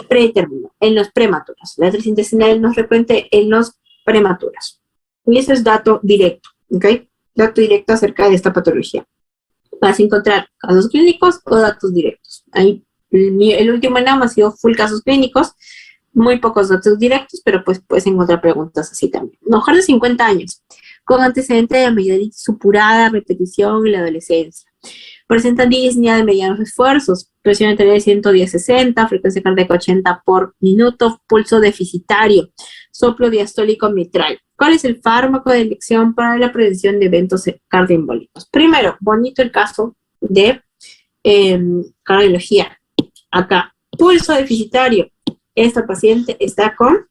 pretérmino, en los prematuros. La crisis intestinal es más frecuente en los prematuros. Y eso es dato directo, ¿ok? Dato directo acerca de esta patología. Vas a encontrar casos clínicos o datos directos. Ahí, el último NAM ha sido full casos clínicos, muy pocos datos directos, pero pues puedes encontrar preguntas así también. Mujer de 50 años, con antecedente de amigdalitis supurada, repetición en la adolescencia. Presentan disnea de medianos esfuerzos, presión arterial de 110-60, frecuencia cardíaca 80 por minuto, pulso deficitario, soplo diastólico mitral. ¿Cuál es el fármaco de elección para la prevención de eventos cardioembólicos? Primero, bonito el caso de cardiología. Acá, pulso deficitario. Esta paciente está con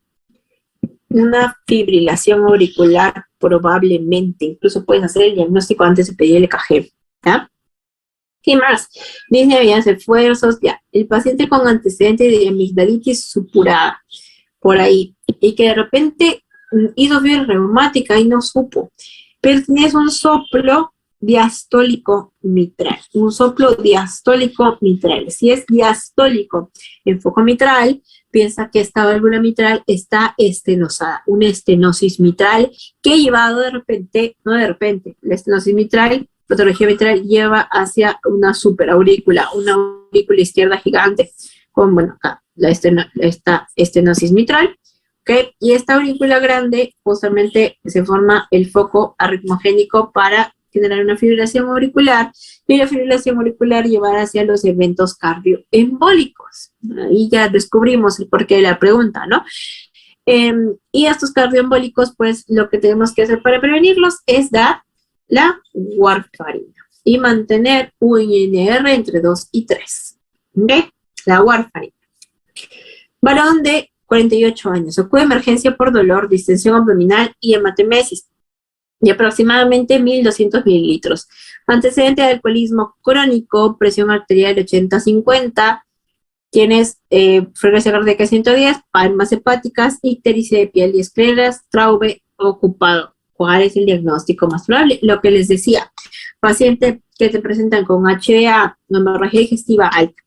una fibrilación auricular probablemente. Incluso puedes hacer el diagnóstico antes de pedir el EKG. ¿Ya? ¿Qué más? Disnea de medianos esfuerzos. Ya. El paciente con antecedente de amigdalitis supurada. Por ahí. Y que de repente hizo fiebre reumática y no supo. Pero tienes un soplo diastólico mitral. Un soplo diastólico mitral. Si es diastólico en foco mitral, piensa que esta válvula mitral está estenosada, una estenosis mitral que ha llevado de repente, no de repente, la estenosis mitral, patología mitral lleva hacia una superaurícula, una aurícula izquierda gigante, con, bueno, acá, esta estenosis mitral, ¿ok? Y esta aurícula grande, justamente se forma el foco arritmogénico para generar una fibrilación auricular, y la fibrilación auricular llevar hacia los eventos cardioembólicos. Ahí ya descubrimos el porqué de la pregunta, ¿no? Y estos cardioembólicos, pues lo que tenemos que hacer para prevenirlos es dar la warfarina y mantener un INR entre 2 y 3. ¿Ok? La warfarina. Varón de 48 años, acude a emergencia por dolor, distensión abdominal y hematemesis de aproximadamente 1.200 mililitros. Antecedente de alcoholismo crónico, presión arterial 80-50, tienes frecuencia cardíaca 110, palmas hepáticas, ictericia de piel y escleras, traube ocupado. ¿Cuál es el diagnóstico más probable? Lo que les decía, paciente que te presentan con HDA, hemorragia digestiva alta,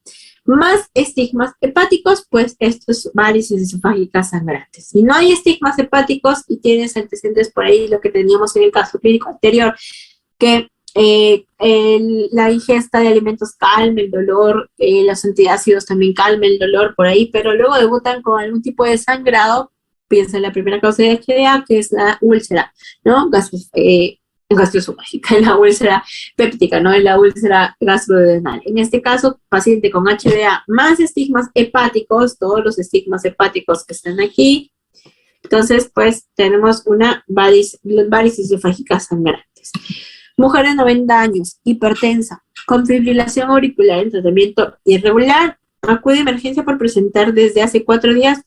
más estigmas hepáticos, pues esto es varices esofágicas sangrantes. Si no hay estigmas hepáticos y tienes antecedentes por ahí, lo que teníamos en el caso clínico anterior, que la ingesta de alimentos calma el dolor, los antiácidos también calman el dolor por ahí, pero luego debutan con algún tipo de sangrado, piensa en la primera causa de HDA, que es la úlcera, ¿no? Gastroesofágica, en la úlcera péptica, ¿no? En la úlcera gastrodenal. En este caso, paciente con HDA más estigmas hepáticos, todos los estigmas hepáticos que están aquí. Entonces, pues, tenemos una varices esofágicas sangrantes. Mujer de 90 años, hipertensa, con fibrilación auricular en tratamiento irregular, acude a emergencia por presentar desde hace 4 días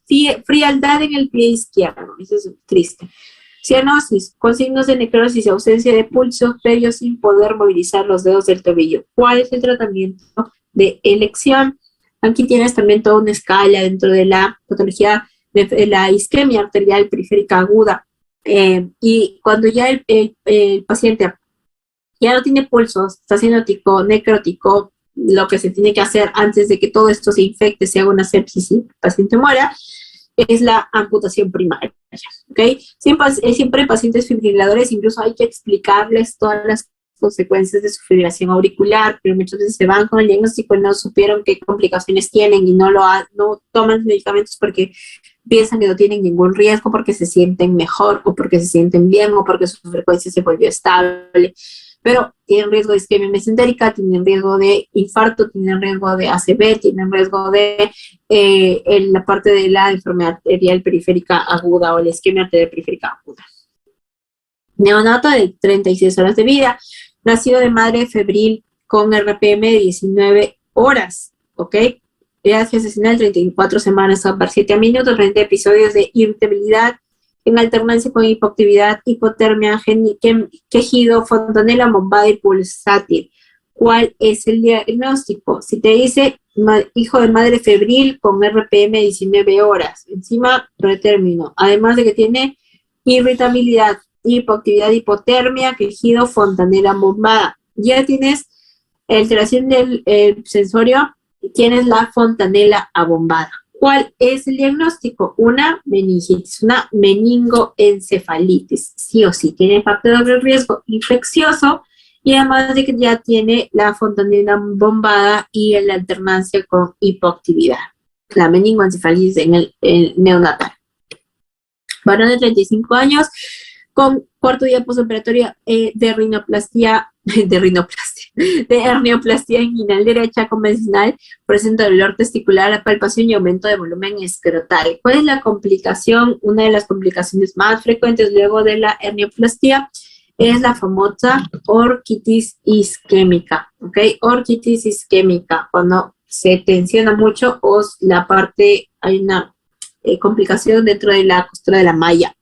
frialdad en el pie izquierdo. Eso es triste. Cianosis, con signos de necrosis y ausencia de pulso, pero sin poder movilizar los dedos del tobillo. ¿Cuál es el tratamiento de elección? Aquí tienes también toda una escala dentro de la patología de la isquemia arterial periférica aguda. Y cuando ya el paciente ya no tiene pulsos, está siendo necrótico, lo que se tiene que hacer antes de que todo esto se infecte, se haga una sepsis y el paciente muera, es la amputación primaria, ¿ok? Siempre en pacientes fibriladores incluso hay que explicarles todas las consecuencias de su fibrilación auricular, pero muchas veces se van con el diagnóstico y no supieron qué complicaciones tienen y no toman medicamentos porque piensan que no tienen ningún riesgo, porque se sienten mejor o porque se sienten bien o porque su frecuencia se volvió estable. Pero tienen riesgo de isquemia mesentérica, tienen riesgo de infarto, tienen riesgo de ACV, tienen riesgo de la parte de la enfermedad arterial periférica aguda o la isquemia arterial periférica aguda. Neonato de 36 horas de vida, nacido de madre febril con RPM de 19 horas, ¿ok? Edad gestacional 34 semanas a 7 minutos, 30 episodios de irritabilidad, en alternancia con hipoactividad, hipotermia, quejido, fontanela, bombada y pulsátil. ¿Cuál es el diagnóstico? Si te dice hijo de madre febril con RPM 19 horas, encima pretérmino, además de que tiene irritabilidad, hipoactividad, hipotermia, quejido, fontanela, bombada. Ya tienes alteración del sensorio, tienes la fontanela abombada. ¿Cuál es el diagnóstico? Una meningitis, una meningoencefalitis. Sí o sí, tiene factor de riesgo infeccioso y además de que ya tiene la fontanela bombada y la alternancia con hipoactividad. La meningoencefalitis en el neonatal. Varón de 35 años con cuarto día postoperatoria de hernioplastia inguinal derecha convencional, presenta dolor testicular, palpación y aumento de volumen escrotal. ¿Cuál es la complicación? Una de las complicaciones más frecuentes luego de la hernioplastia es la famosa orquitis isquémica, ¿ok? Orquitis isquémica, cuando se tensiona mucho o la parte, hay una complicación dentro de la costura de la malla,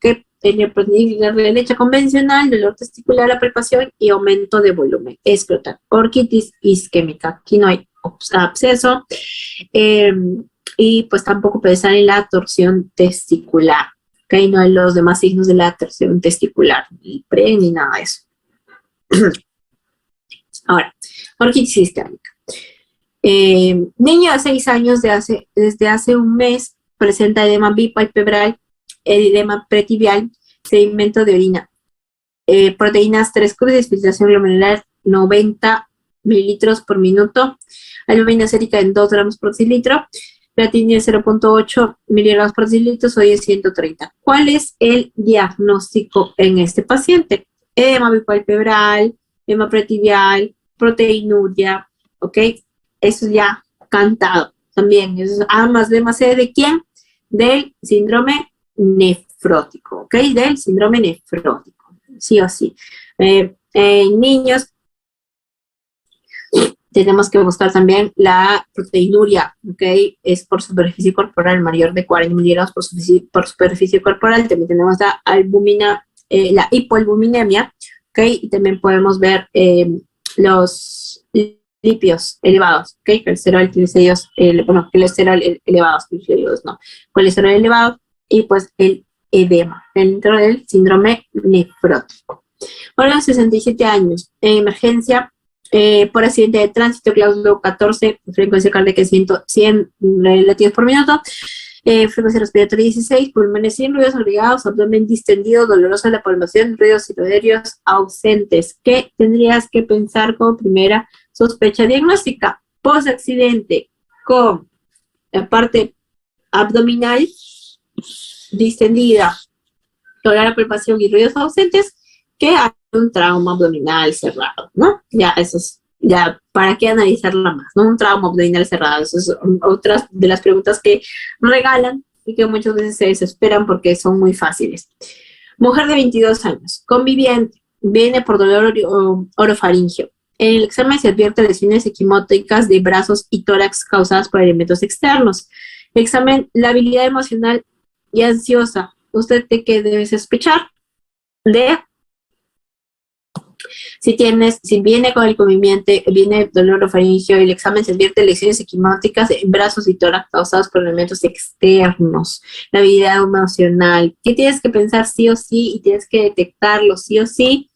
que hernioplastia derecha convencional, dolor testicular, la palpación y aumento de volumen escrotal. Orquitis isquémica, aquí no hay absceso y pues tampoco puede estar en la torsión testicular, ¿ok? No hay los demás signos de la torsión testicular, ni pre ni nada de eso. Ahora, orquitis isquémica. Niño de 6 años desde hace un mes presenta edema bipalpebral, edema pretibial, sedimento de orina, proteínas 3 crudas, filtración glomerular 90 mililitros por minuto, albúmina sérica en 2 gramos por decilitro, creatinina 0.8 miligramos por decilitro, sodio 130. ¿Cuál es el diagnóstico en este paciente? Edema bipalpebral, edema pretibial, proteinuria, ¿ok? Eso ya cantado también. Eso es A más B más C de quién? Del síndrome nefrótico, ¿ok? Del síndrome nefrótico, sí o sí. En niños tenemos que buscar también la proteinuria, ¿ok? Es por superficie corporal mayor de 40 miligramos por superficie corporal. También tenemos la albúmina, la hipoalbuminemia, ¿ok? Y también podemos ver los lípidos elevados, ¿ok? Colesterol, triglicéridos, colesterol elevados, triglicéridos no, colesterol elevado y pues el edema dentro del síndrome nefrótico. Ahora, 67 años, en emergencia por accidente de tránsito, cláusulo 14, frecuencia cardíaca 100 latidos por minuto, frecuencia respiratoria 16, pulmones sin ruidos agregados, abdomen distendido, dolorosa la palpación, ruidos aéreos ausentes. ¿Qué tendrías que pensar como primera sospecha diagnóstica? Post accidente con la parte abdominal distendida, toda la palpación y ruidos ausentes, que hay un trauma abdominal cerrado, ¿no? Ya, eso es, ya, ¿para qué analizarla más, no? Un trauma abdominal cerrado, eso es otra de las preguntas que regalan y que muchas veces se desesperan porque son muy fáciles. Mujer de 22 años, conviviente, viene por dolor orofaringio. En el examen se advierte lesiones equimóticas de brazos y tórax causadas por elementos externos. Examen, la habilidad emocional y ansiosa. ¿Usted de qué debe sospechar? De si viene con el conviviente, viene dolor orofaringio, el examen se advierte lesiones equimóticas en brazos y tórax causados por elementos externos. La habilidad emocional, ¿qué tienes que pensar sí o sí y tienes que detectarlo sí o sí?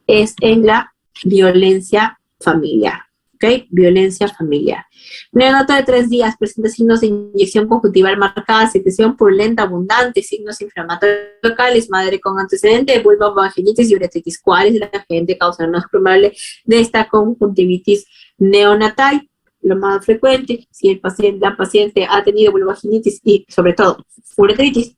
Es en la violencia familiar, ¿ok? Violencia familiar. Neonato de 3 días presenta signos de inyección conjuntival marcada, secreción purulenta, abundante, signos inflamatorios locales, madre con antecedente de vulvovaginitis y uretritis. ¿Cuál es la agente causal más probable de esta conjuntivitis neonatal? Lo más frecuente, si la paciente ha tenido vulvovaginitis y sobre todo uretritis,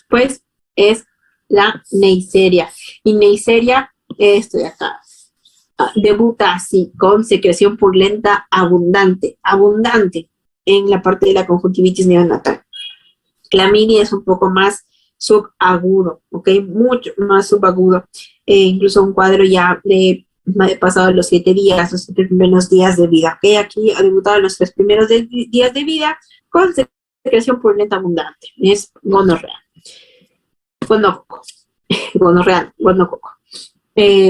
pues es la Neisseria. Y Neisseria, esto de acá, debuta así, con secreción purulenta abundante en la parte de la conjuntivitis neonatal. Clamidia es un poco más subagudo, ¿ok? Mucho más subagudo. Incluso un cuadro ya de pasado los 7 días, los 7 primeros días de vida, ¿ok? Aquí ha debutado los 3 primeros días de vida con secreción purulenta abundante. Es gonorrea. Gonococo.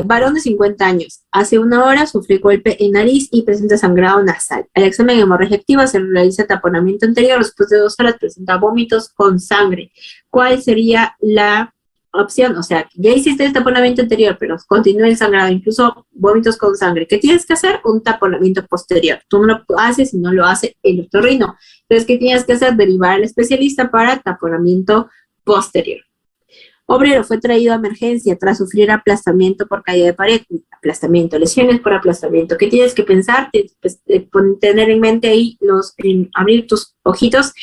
Varón de 50 años, hace 1 hora sufrió golpe en nariz y presenta sangrado nasal. Al examen de hemorragia activa se realiza taponamiento anterior, después de 2 horas presenta vómitos con sangre. ¿Cuál sería la opción? O sea, ya hiciste el taponamiento anterior, pero continúa el sangrado, incluso vómitos con sangre. ¿Qué tienes que hacer? Un taponamiento posterior. Tú no lo haces y no lo hace el otorrino. Entonces, ¿qué tienes que hacer? Derivar al especialista para taponamiento posterior. Obrero fue traído a emergencia tras sufrir aplastamiento por caída de pared. Aplastamiento, lesiones por aplastamiento. ¿Qué tienes que pensar? Tener en mente ahí abrir tus ojitos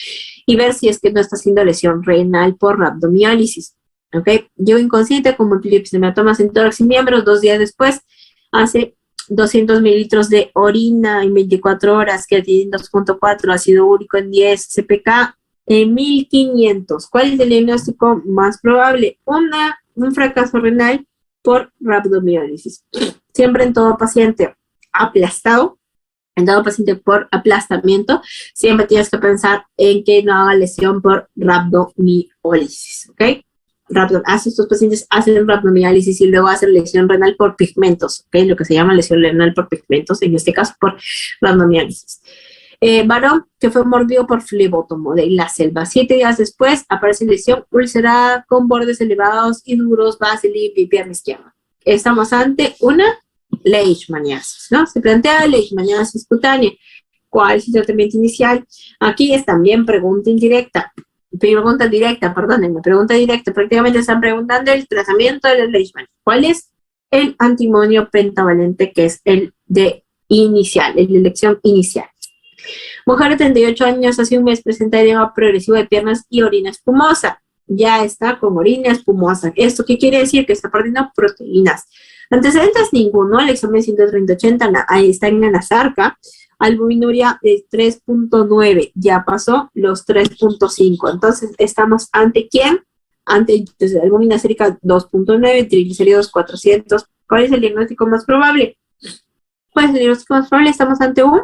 y ver si es que no está haciendo lesión renal por rhabdomiólisis. ¿Ok? Llegó inconsciente con múltiples hematomas en tórax y miembros. 2 días después hace 200 mililitros de orina en 24 horas, creatinina 2.4, ácido úrico en 10, CPK en 1500. ¿Cuál es el diagnóstico más probable? Un fracaso renal por rhabdomiólisis. Siempre en todo paciente aplastado, en todo paciente por aplastamiento, siempre tienes que pensar en que no haga lesión por rhabdomiólisis, ¿ok? Estos pacientes hacen rhabdomiólisis y luego hacen lesión renal por pigmentos, ¿ok? Lo que se llama lesión renal por pigmentos, en este caso por rhabdomiólisis. Varón que fue mordido por flebótomo de la selva. 7 días después aparece lesión ulcerada con bordes elevados y duros, base limpia y pierna izquierda. Estamos ante una leishmaniasis, ¿no? Se plantea leishmaniasis cutánea. ¿Cuál es el tratamiento inicial? Aquí es también pregunta indirecta. Pregunta directa, perdónenme, pregunta directa. Prácticamente están preguntando el tratamiento del Leishman. ¿Cuál es el antimonio pentavalente, que es el de inicial, el de elección inicial? Mujer de 38 años, hace un mes presenta edema progresivo de piernas y orina espumosa. Ya está con orina espumosa. ¿Esto qué quiere decir? Que está perdiendo proteínas. Antecedentes ninguno, el examen 130-80 ahí está en la sarca. Albuminuria de 3.9, ya pasó los 3.5. Entonces, ¿estamos ante quién? Ante entonces, albúmina sérica 2.9, triglicéridos 400. ¿Cuál es el diagnóstico más probable? ¿Cuál es el diagnóstico más probable? Estamos ante un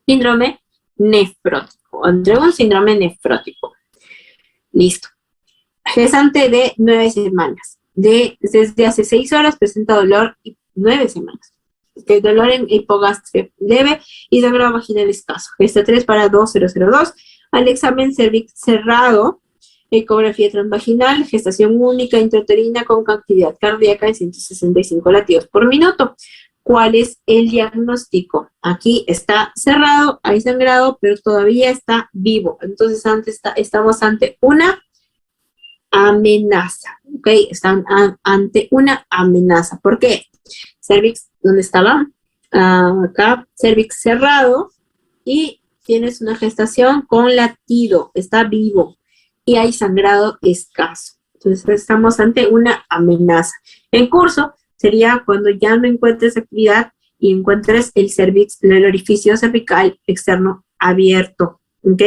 síndrome nefrótico. Ante un síndrome nefrótico. Listo. Gestante de 9 semanas. Desde hace 6 horas presenta dolor y 9 semanas. El dolor en hipogastria leve y sangrado vaginal escaso. Gesta 3 para 2002. Al examen cervix cerrado, ecografía transvaginal, gestación única intrauterina con actividad cardíaca en 165 latidos por minuto. ¿Cuál es el diagnóstico? Aquí está cerrado, hay sangrado, pero todavía está vivo. Entonces estamos ante una amenaza, ¿ok? Están ante una amenaza. ¿Por qué? Cervix, ¿dónde estaba? Acá, cervix cerrado y tienes una gestación con latido, está vivo y hay sangrado escaso. Entonces estamos ante una amenaza. En curso sería cuando ya no encuentres actividad y encuentres el cervix, el orificio cervical externo abierto, ¿ok?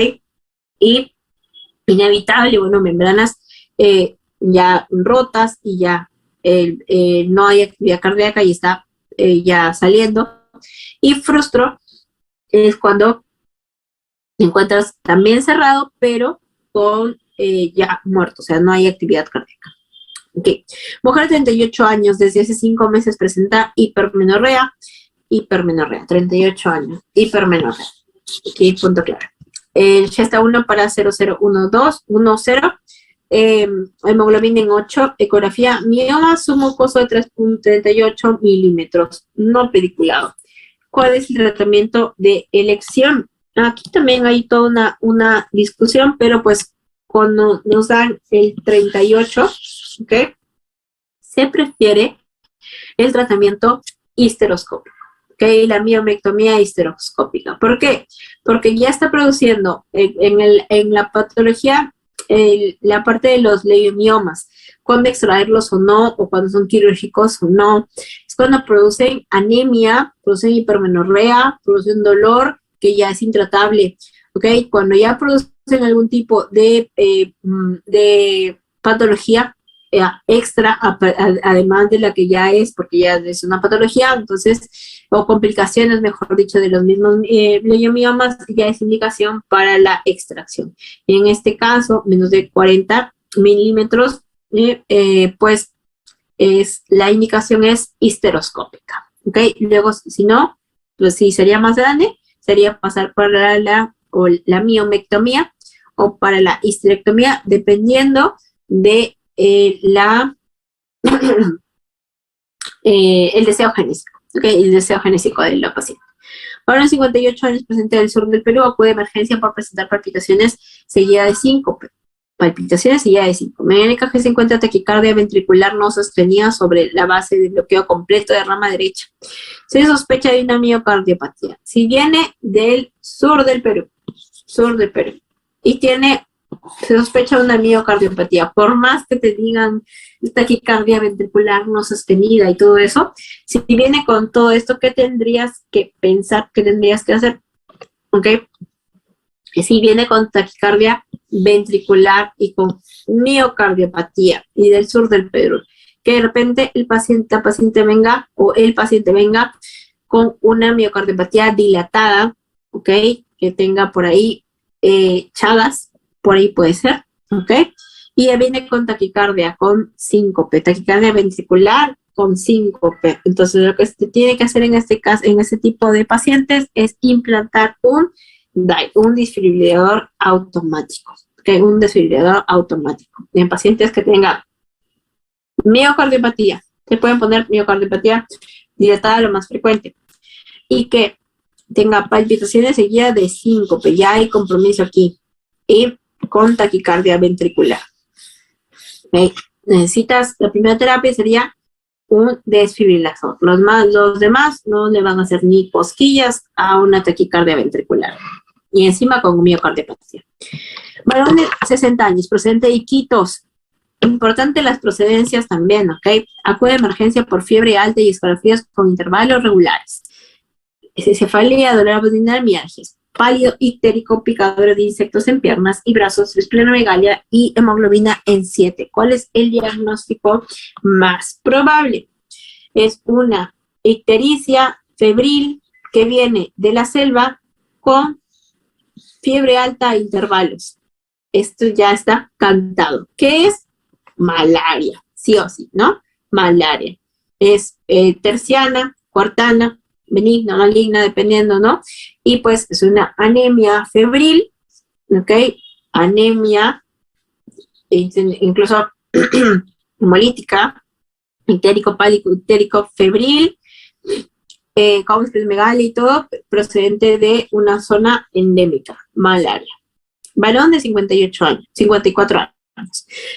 Y inevitable, bueno, membranas ya rotas y ya no hay actividad cardíaca y está ya saliendo. Y frustro es cuando te encuentras también cerrado, pero con ya muerto, o sea, no hay actividad cardíaca. Okay. Mujer de 38 años, desde hace 5 meses presenta hipermenorrea, 38 años, hipermenorrea. Aquí, punto claro. Gesta 1 para 001210. Hemoglobina en 8, ecografía, mioma submucoso de 3.38 milímetros, no pediculado. ¿Cuál es el tratamiento de elección? Aquí también hay toda una discusión, pero pues cuando nos dan el 38, ¿ok? Se prefiere el tratamiento histeroscópico, ¿ok? La miomectomía histeroscópica. ¿Por qué? Porque ya está produciendo en la patología la parte de los leiomiomas, cuando extraerlos o no, o cuando son quirúrgicos o no, es cuando producen anemia, producen hipermenorrea, producen dolor que ya es intratable, ¿ok? Cuando ya producen algún tipo de patología extra, además de la que ya es, porque ya es una patología, entonces, o complicaciones, mejor dicho, de los mismos leiomiomas, ya es indicación para la extracción. En este caso, menos de 40 milímetros, pues la indicación es histeroscópica, ¿ok? Luego, si no, pues si sería más grande, sería pasar para la miomectomía o para la histerectomía, dependiendo de el deseo genésico, ¿okay? El deseo genésico de la paciente. Ahora, en 58 años, presente del sur del Perú, acude de emergencia por presentar palpitaciones seguidas de síncope. Palpitaciones seguidas de síncope. En el EKG se encuentra taquicardia ventricular no sostenida sobre la base de bloqueo completo de rama derecha. Se sospecha de una miocardiopatía. Si viene del sur del Perú, y se sospecha una miocardiopatía, por más que te digan taquicardia ventricular no sostenida y todo eso, si viene con todo esto, ¿qué tendrías que pensar? ¿Qué tendrías que hacer? ¿Ok? Si viene con taquicardia ventricular y con miocardiopatía y del sur del Perú, que de repente la paciente venga con una miocardiopatía dilatada, ¿ok? Que tenga por ahí Chagas, por ahí puede ser, ¿ok? Y viene con taquicardia, con síncope, taquicardia ventricular con síncope. Entonces, lo que se tiene que hacer en este caso, en este tipo de pacientes, es implantar un desfibrilador automático, ¿ok? Un desfibrilador automático. En pacientes que tengan miocardiopatía, se pueden poner miocardiopatía dilatada lo más frecuente, y que tenga palpitaciones seguidas de síncope, ya hay compromiso aquí, y con taquicardia ventricular. ¿Okay? Necesitas, la primera terapia sería un desfibrilador. Los demás no le van a hacer ni cosquillas a una taquicardia ventricular. Y encima con miocardiopatía. Varón de 60 años, procedente de Iquitos. Importante las procedencias también, ¿ok? Acude de emergencia por fiebre alta y escalofríos con intervalos regulares. Cefalea, dolor abdominal, mialgias. Pálido, ictérico, picadura de insectos en piernas y brazos, esplenomegalia y hemoglobina en 7. ¿Cuál es el diagnóstico más probable? Es una ictericia febril que viene de la selva con fiebre alta a intervalos. Esto ya está cantado. ¿Qué es? Malaria, sí o sí, ¿no? Malaria. Es terciana, cuartana, benigna, maligna, dependiendo, ¿no? Y pues es una anemia febril, ¿ok? Anemia, incluso hemolítica, ictérico, pálico, ictérico, febril, con esplenomegalia y todo, procedente de una zona endémica, malaria. Varón de 54 años.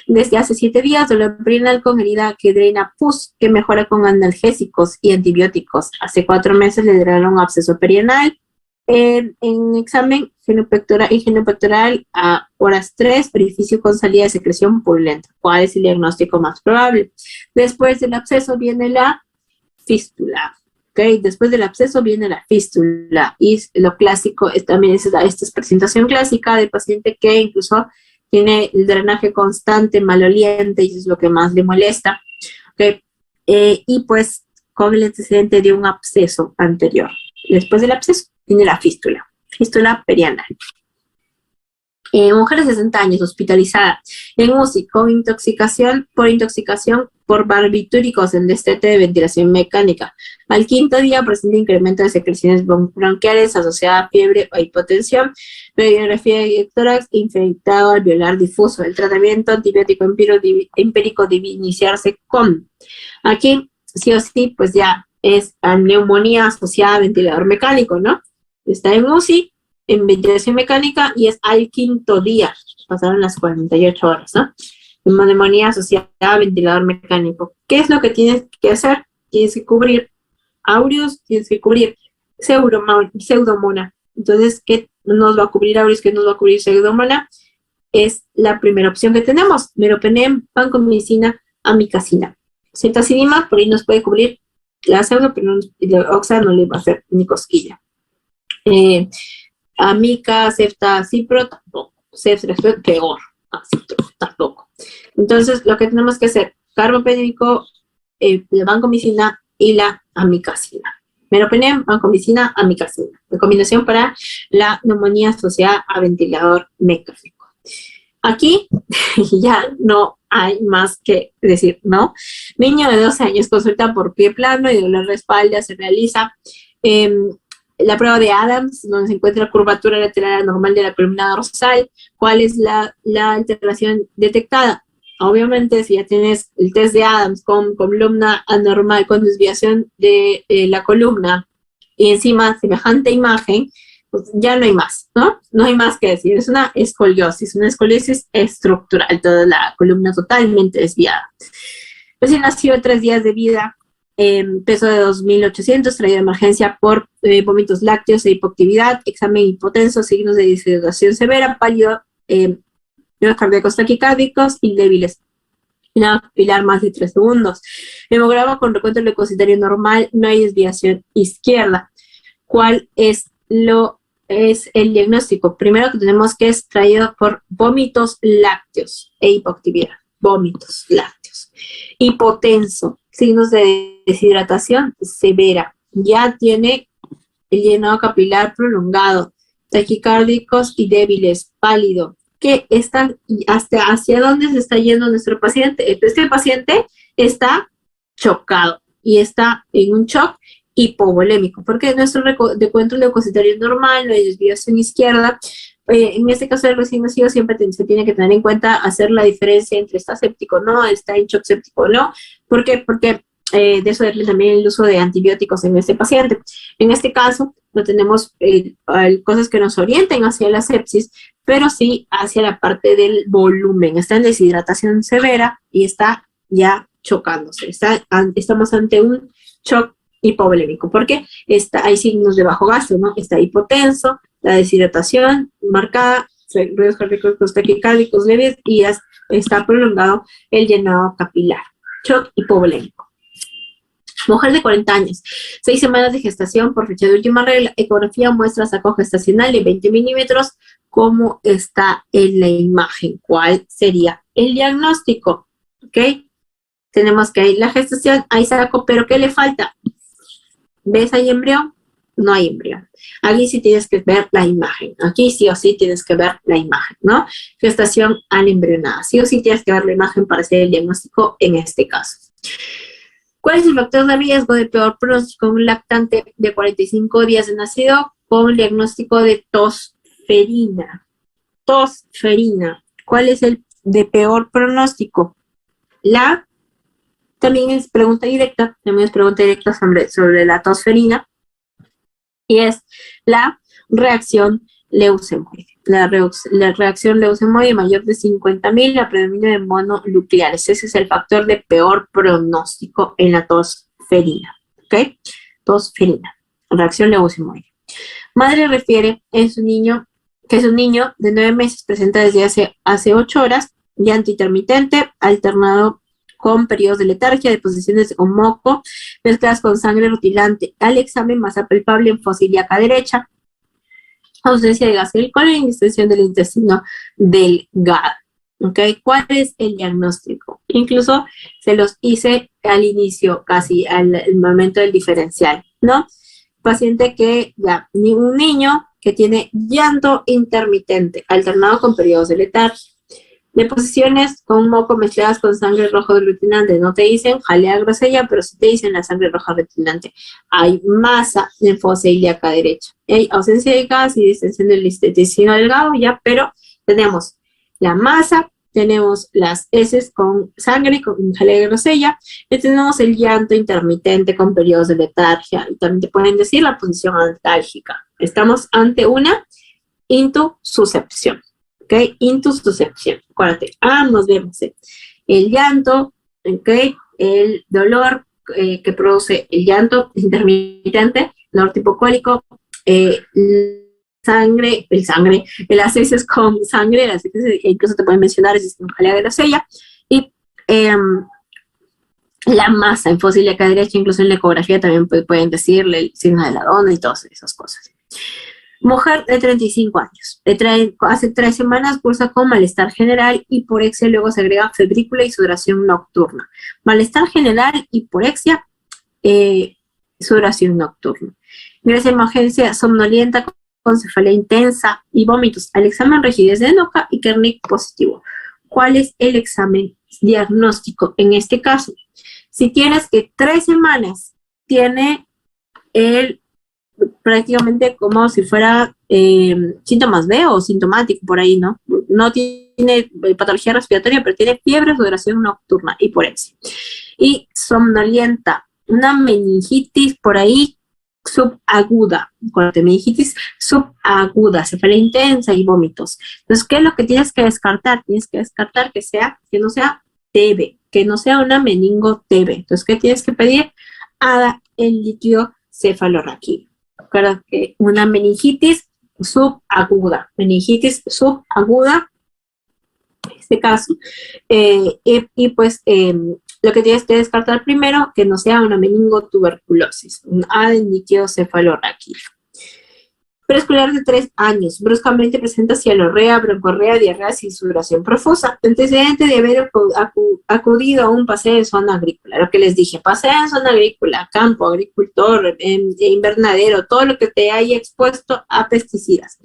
Desde hace 7 días, dolor perineal con herida que drena pus, que mejora con analgésicos y antibióticos. Hace 4 meses le drenaron un absceso perineal. En examen genopectoral a horas 3, orificio con salida de secreción purulenta. ¿Cuál es el diagnóstico más probable? Después del absceso viene la fístula. ¿Okay? Después del absceso viene la fístula. Y lo clásico también es esta es presentación clásica del paciente que incluso tiene el drenaje constante, maloliente, y eso es lo que más le molesta. ¿Okay? Y pues con el antecedente de un absceso anterior. Después del absceso viene la fístula perianal. Mujer de 60 años hospitalizada en UCI con intoxicación por barbitúricos en destete de ventilación mecánica. Al 5.º día presenta incremento de secreciones bronquiales asociada a fiebre o hipotensión, radiografía de tórax infectado alveolar difuso. El tratamiento antibiótico empírico debe iniciarse con, aquí sí o sí, pues ya es a neumonía asociada a ventilador mecánico, ¿no? Está en UCI, en ventilación mecánica, y es al 5.º día, pasaron las 48 horas, ¿no? Neumonía asociada a ventilador mecánico. ¿Qué es lo que tienes que hacer? Tienes que cubrir aureus, tienes que cubrir pseudomonas. Entonces, ¿qué nos va a cubrir aureus? ¿Qué nos va a cubrir pseudomonas? Es la primera opción que tenemos: meropenem, vancomicina, amicacina. Ceftaximab, por ahí nos puede cubrir la pseudo, pero la oxa no le va a hacer ni cosquilla. Amica, ceftazipro, tampoco. Ceftriaxona, peor. Tampoco. Entonces, lo que tenemos que hacer: carbopénico, la vancomicina y la amicacina. Meropenem, vancomicina, amicacina. Recomendación para la neumonía asociada a ventilador mecánico. Aquí ya no hay más que decir, ¿no? Niño de 12 años consulta por pie plano y dolor de espalda, se realiza la prueba de Adams, donde se encuentra curvatura lateral anormal de la columna dorsal. ¿Cuál es la alteración detectada? Obviamente, si ya tienes el test de Adams con columna anormal, con desviación de la columna, y encima semejante imagen, pues ya no hay más, ¿no? No hay más que decir. Es una escoliosis estructural, toda la columna totalmente desviada. Recién nació, 3 días de vida, peso de 2.800, traído de emergencia por vómitos lácteos e hipoactividad, examen hipotenso, signos de deshidratación severa, pálido, cardíacos taquicárdicos y débiles. Pilar más de 3 segundos. Hemograma con recuento leucocitario normal, no hay desviación izquierda. ¿Cuál es el diagnóstico? Primero que tenemos que es traído por vómitos lácteos e hipoactividad. Vómitos lácteos. Hipotenso, signos de deshidratación severa. Ya tiene el llenado capilar prolongado, taquicárdicos y débiles, pálido. ¿Qué están hacia dónde se está yendo nuestro paciente? Entonces, el paciente está chocado y está en un shock hipovolémico, porque nuestro recuento leucocitario es normal, no hay desviación izquierda. En este caso del recién nacido siempre se tiene que tener en cuenta hacer la diferencia entre está séptico o no, está en shock séptico o no. ¿Por qué? Porque de eso depende también el uso de antibióticos en este paciente. En este caso, no tenemos cosas que nos orienten hacia la sepsis, pero sí hacia la parte del volumen. Está en deshidratación severa y está ya chocándose. Estamos ante un shock hipovolémico, porque hay signos de bajo gasto, ¿no? Está hipotenso, la deshidratación marcada, ruidos cardíacos taquicárdicos leves y está prolongado el llenado capilar. Shock hipovolémico. Mujer de 40 años, 6 semanas de gestación por fecha de última regla, ecografía muestra saco gestacional de 20 milímetros. ¿Cómo está en la imagen? ¿Cuál sería el diagnóstico? ¿Ok? Tenemos que hay la gestación, hay saco, pero ¿qué le falta? ¿Ves ahí embrión? No hay embrión. Aquí sí tienes que ver la imagen. Aquí sí o sí tienes que ver la imagen, ¿no? Gestación anembrionada. Sí o sí tienes que ver la imagen para hacer el diagnóstico en este caso. ¿Cuál es el factor de riesgo de peor pronóstico en un lactante de 45 días de nacido con diagnóstico de tosferina? Tosferina. ¿Cuál es el de peor pronóstico? También es pregunta directa sobre la tosferina, y es la reacción leucemoide. La reacción leucemoide mayor de 50.000, la predominio de mononucleares. Ese es el factor de peor pronóstico en la tosferina. ¿Ok? Tosferina, reacción leucemoide. Madre refiere que su niño de 9 meses presenta desde hace 8 horas llanto intermitente, alternado con periodos de letargia, deposiciones de moco, mezcladas con sangre rutilante. Al examen, masa palpable en fosa ilíaca derecha, ausencia de gas del colon y distensión del intestino delgado. ¿Ok? ¿Cuál es el diagnóstico? Incluso se los hice al inicio, casi al momento del diferencial, ¿no? Paciente un niño que tiene llanto intermitente, alternado con periodos de letargia. Deposiciones con moco mezcladas con sangre roja rutilante. No te dicen jalea grosella, pero sí te dicen la sangre roja rutilante. Hay masa en fosa ilíaca derecha. Hay ausencia de gas y distensión del intestino delgado, ya, pero tenemos la masa, tenemos las heces con sangre, con jalea grosella, y tenemos el llanto intermitente con periodos de letargia. Y también te pueden decir la posición antálgica. Estamos ante una intususcepción. ¿Ok? Intususcepción. Acuérdate, nos vemos. El llanto, ¿ok? El dolor que produce el llanto intermitente, dolor tipo cólico, las heces con sangre, las heces, incluso te pueden mencionar el sistema jalea de la sella, y la masa en fosa ilíaca derecha, incluso en la ecografía también pueden decirle el signo de la dona y todas esas cosas. Mujer de 35 años. Hace 3 semanas cursa con malestar general, hiporexia, luego se agrega febrícula y sudoración nocturna. Malestar general, hiporexia, sudoración nocturna. Ingresa en emergencia somnolienta con cefalea intensa y vómitos. Al examen rigidez de nuca y Kernick positivo. ¿Cuál es el examen diagnóstico en este caso? Si tienes que 3 semanas tiene prácticamente como si fuera síntomas B o sintomático por ahí, ¿no? No tiene patología respiratoria, pero tiene fiebre, sudoración nocturna, hiporexia. Y somnolienta, una meningitis por ahí subaguda, meningitis subaguda, cefalea intensa y vómitos. Entonces, ¿qué es lo que tienes que descartar? Tienes que descartar que no sea TB, que no sea una meningo TB. Entonces, ¿qué tienes que pedir? ADA en líquido cefalorraquídeo. Recuerda que una meningitis subaguda, en este caso, lo que tienes que descartar primero, que no sea una meningotuberculosis, un líquido cefalorraquídeo. Preescolar de 3 años, bruscamente presenta cialorrea, broncorrea, diarrea sin sudoración profusa, antecedente de haber acudido a un paseo en zona agrícola. Lo que les dije, paseo en zona agrícola, campo, agricultor, invernadero, todo lo que te haya expuesto a pesticidas.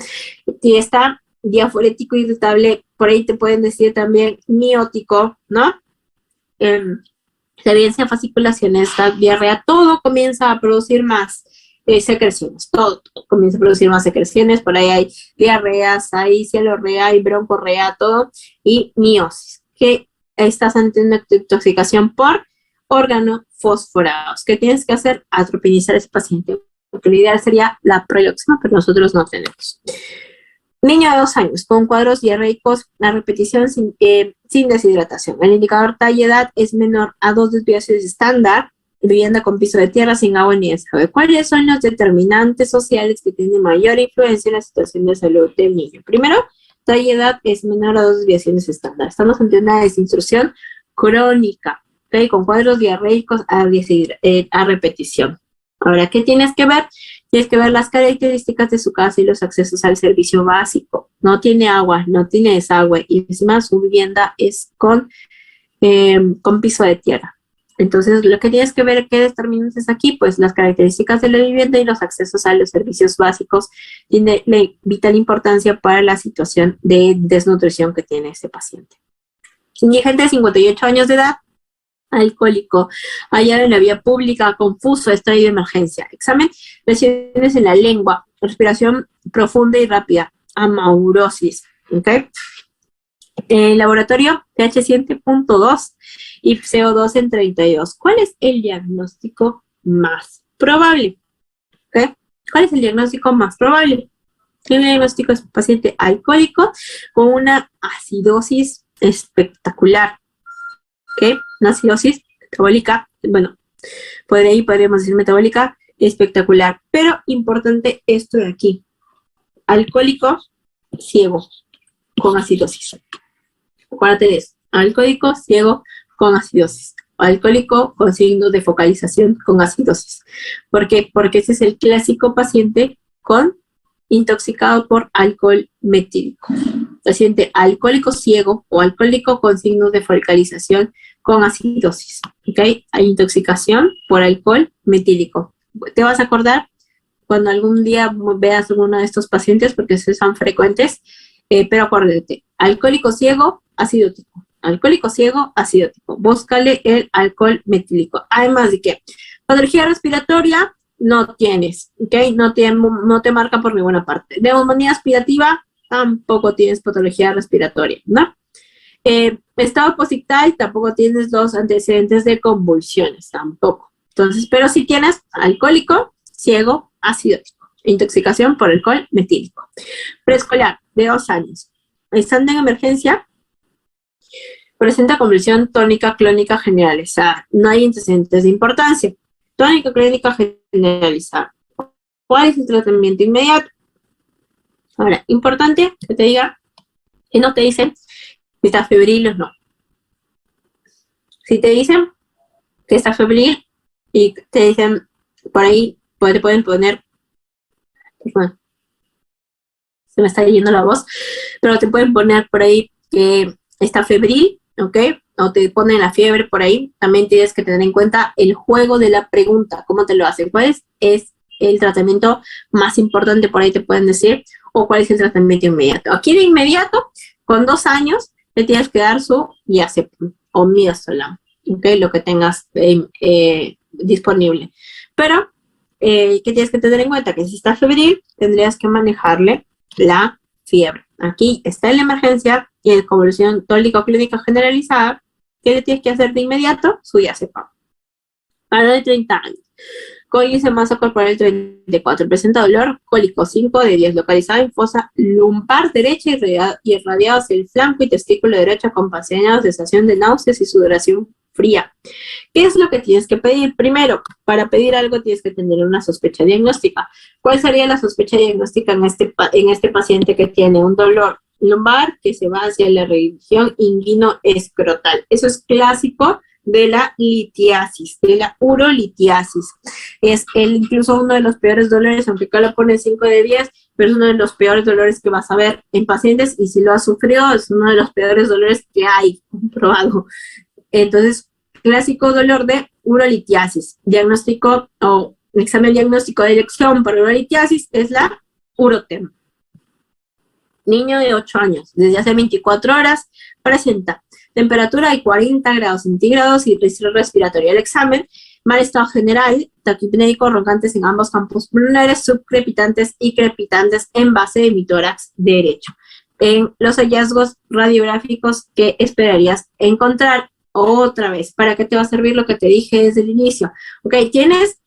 Y está diaforético irritable, por ahí te pueden decir también miótico, ¿no? La evidencia de fasciculación, esta diarrea, todo comienza a producir más secreciones, todo comienza a producir más secreciones, por ahí hay diarreas, hay cialorrea, hay broncorrea, todo, y miosis, que estás ante una intoxicación por organofosforados. ¿Qué tienes que hacer? Atropinizar a ese paciente, porque lo ideal sería la proloxima, pero nosotros no tenemos. Niño de 2 años, con cuadros diarreicos a repetición sin deshidratación. El indicador talla-edad es menor a 2 desviaciones estándar, vivienda con piso de tierra, sin agua ni desagüe. ¿Cuáles son los determinantes sociales que tienen mayor influencia en la situación de salud del niño? Primero, talla-edad es menor a 2 desviaciones estándar. Estamos ante una desinstrucción crónica, ¿okay? Con cuadros diarreicos a repetición. Ahora, ¿qué tienes que ver? Tienes que ver las características de su casa y los accesos al servicio básico. No tiene agua, no tiene desagüe y encima su vivienda es con piso de tierra. Entonces, lo que tienes que ver, ¿qué determinantes aquí? Pues las características de la vivienda y los accesos a los servicios básicos tiene vital importancia para la situación de desnutrición que tiene este paciente. Indigente de 58 años de edad, alcohólico, hallado en la vía pública, confuso, estado de emergencia. Examen, lesiones en la lengua, respiración profunda y rápida, amaurosis, ¿ok? Laboratorio, pH 7.2 y CO2 en 32. ¿Cuál es el diagnóstico más probable? ¿Okay? ¿Cuál es el diagnóstico más probable? El diagnóstico es un paciente alcohólico con una acidosis espectacular. ¿Ok? Una acidosis metabólica, bueno, por ahí podríamos decir metabólica espectacular. Pero importante esto de aquí. Alcohólico ciego con acidosis. Acuérdate de eso. Alcohólico ciego con acidosis. Alcohólico con signos de focalización con acidosis. ¿Por qué? Porque ese es el clásico paciente con intoxicado por alcohol metílico. Paciente alcohólico ciego o alcohólico con signos de focalización con acidosis. ¿Ok? Hay intoxicación por alcohol metílico. ¿Te vas a acordar cuando algún día veas alguno de estos pacientes? Porque son frecuentes. Pero acuérdate, alcohólico ciego, acidótico. Alcohólico ciego, acidótico. Búscale el alcohol metílico. Además de que patología respiratoria no tienes, ¿ok? No te marca por ninguna parte. Neumonía aspirativa, tampoco tienes patología respiratoria, ¿no? Estado posictal, tampoco tienes los antecedentes de convulsiones, tampoco. Entonces, pero sí tienes alcohólico, ciego, acidótico. Intoxicación por alcohol metílico. Preescolar, de 2 años. Estando en emergencia, presenta convulsión tónica clónica generalizada. No hay antecedentes de importancia. Tónica clónica generalizada. ¿Cuál es el tratamiento inmediato? Ahora, importante que te diga, que no te dicen si está febril o no. Si te dicen que está febril y te dicen por ahí, te pueden poner, bueno, se me está yendo la voz, pero te pueden poner por ahí que está febril, ¿ok? O te ponen la fiebre por ahí. También tienes que tener en cuenta el juego de la pregunta, cómo te lo hacen. ¿Cuál es el tratamiento más importante? Por ahí te pueden decir, o cuál es el tratamiento inmediato. Aquí de inmediato, con 2 años, le tienes que dar su diazepam o midazolam, ¿ok? Lo que tengas disponible. Pero, ¿qué tienes que tener en cuenta? Que si está febril, tendrías que manejarle la fiebre. Aquí está en la emergencia y en convulsión tólico clínica generalizada. ¿Qué le tienes que hacer de inmediato? Su diazepam. Para de 30 años. Con índice de masa corporal 34. Presenta dolor cólico 5 de 10. Localizado en fosa lumbar derecha y irradiado hacia el flanco y testículo derecho, acompañado de sensación de náuseas y sudoración fría. ¿Qué es lo que tienes que pedir? Primero, para pedir algo tienes que tener una sospecha diagnóstica. ¿Cuál sería la sospecha diagnóstica en este paciente que tiene un dolor lumbar que se va hacia la región inguino-escrotal? Eso es clásico de la litiasis, de la urolitiasis. Es incluso uno de los peores dolores, aunque acá lo pone 5 de 10, pero es uno de los peores dolores que vas a ver en pacientes, y si lo has sufrido, es uno de los peores dolores que hay comprobado. Entonces, clásico dolor de urolitiasis. Diagnóstico o examen diagnóstico de elección para urolitiasis es la UroTem. Niño de 8 años, desde hace 24 horas, presenta temperatura de 40 grados centígrados y presión respiratoria. El examen, mal estado general, taquipnéico, roncantes en ambos campos pulmonares, subcrepitantes y crepitantes en base de mi tórax derecho. En los hallazgos radiográficos que esperarías encontrar, otra vez. ¿Para qué te va a servir lo que te dije desde el inicio? Ok, tienes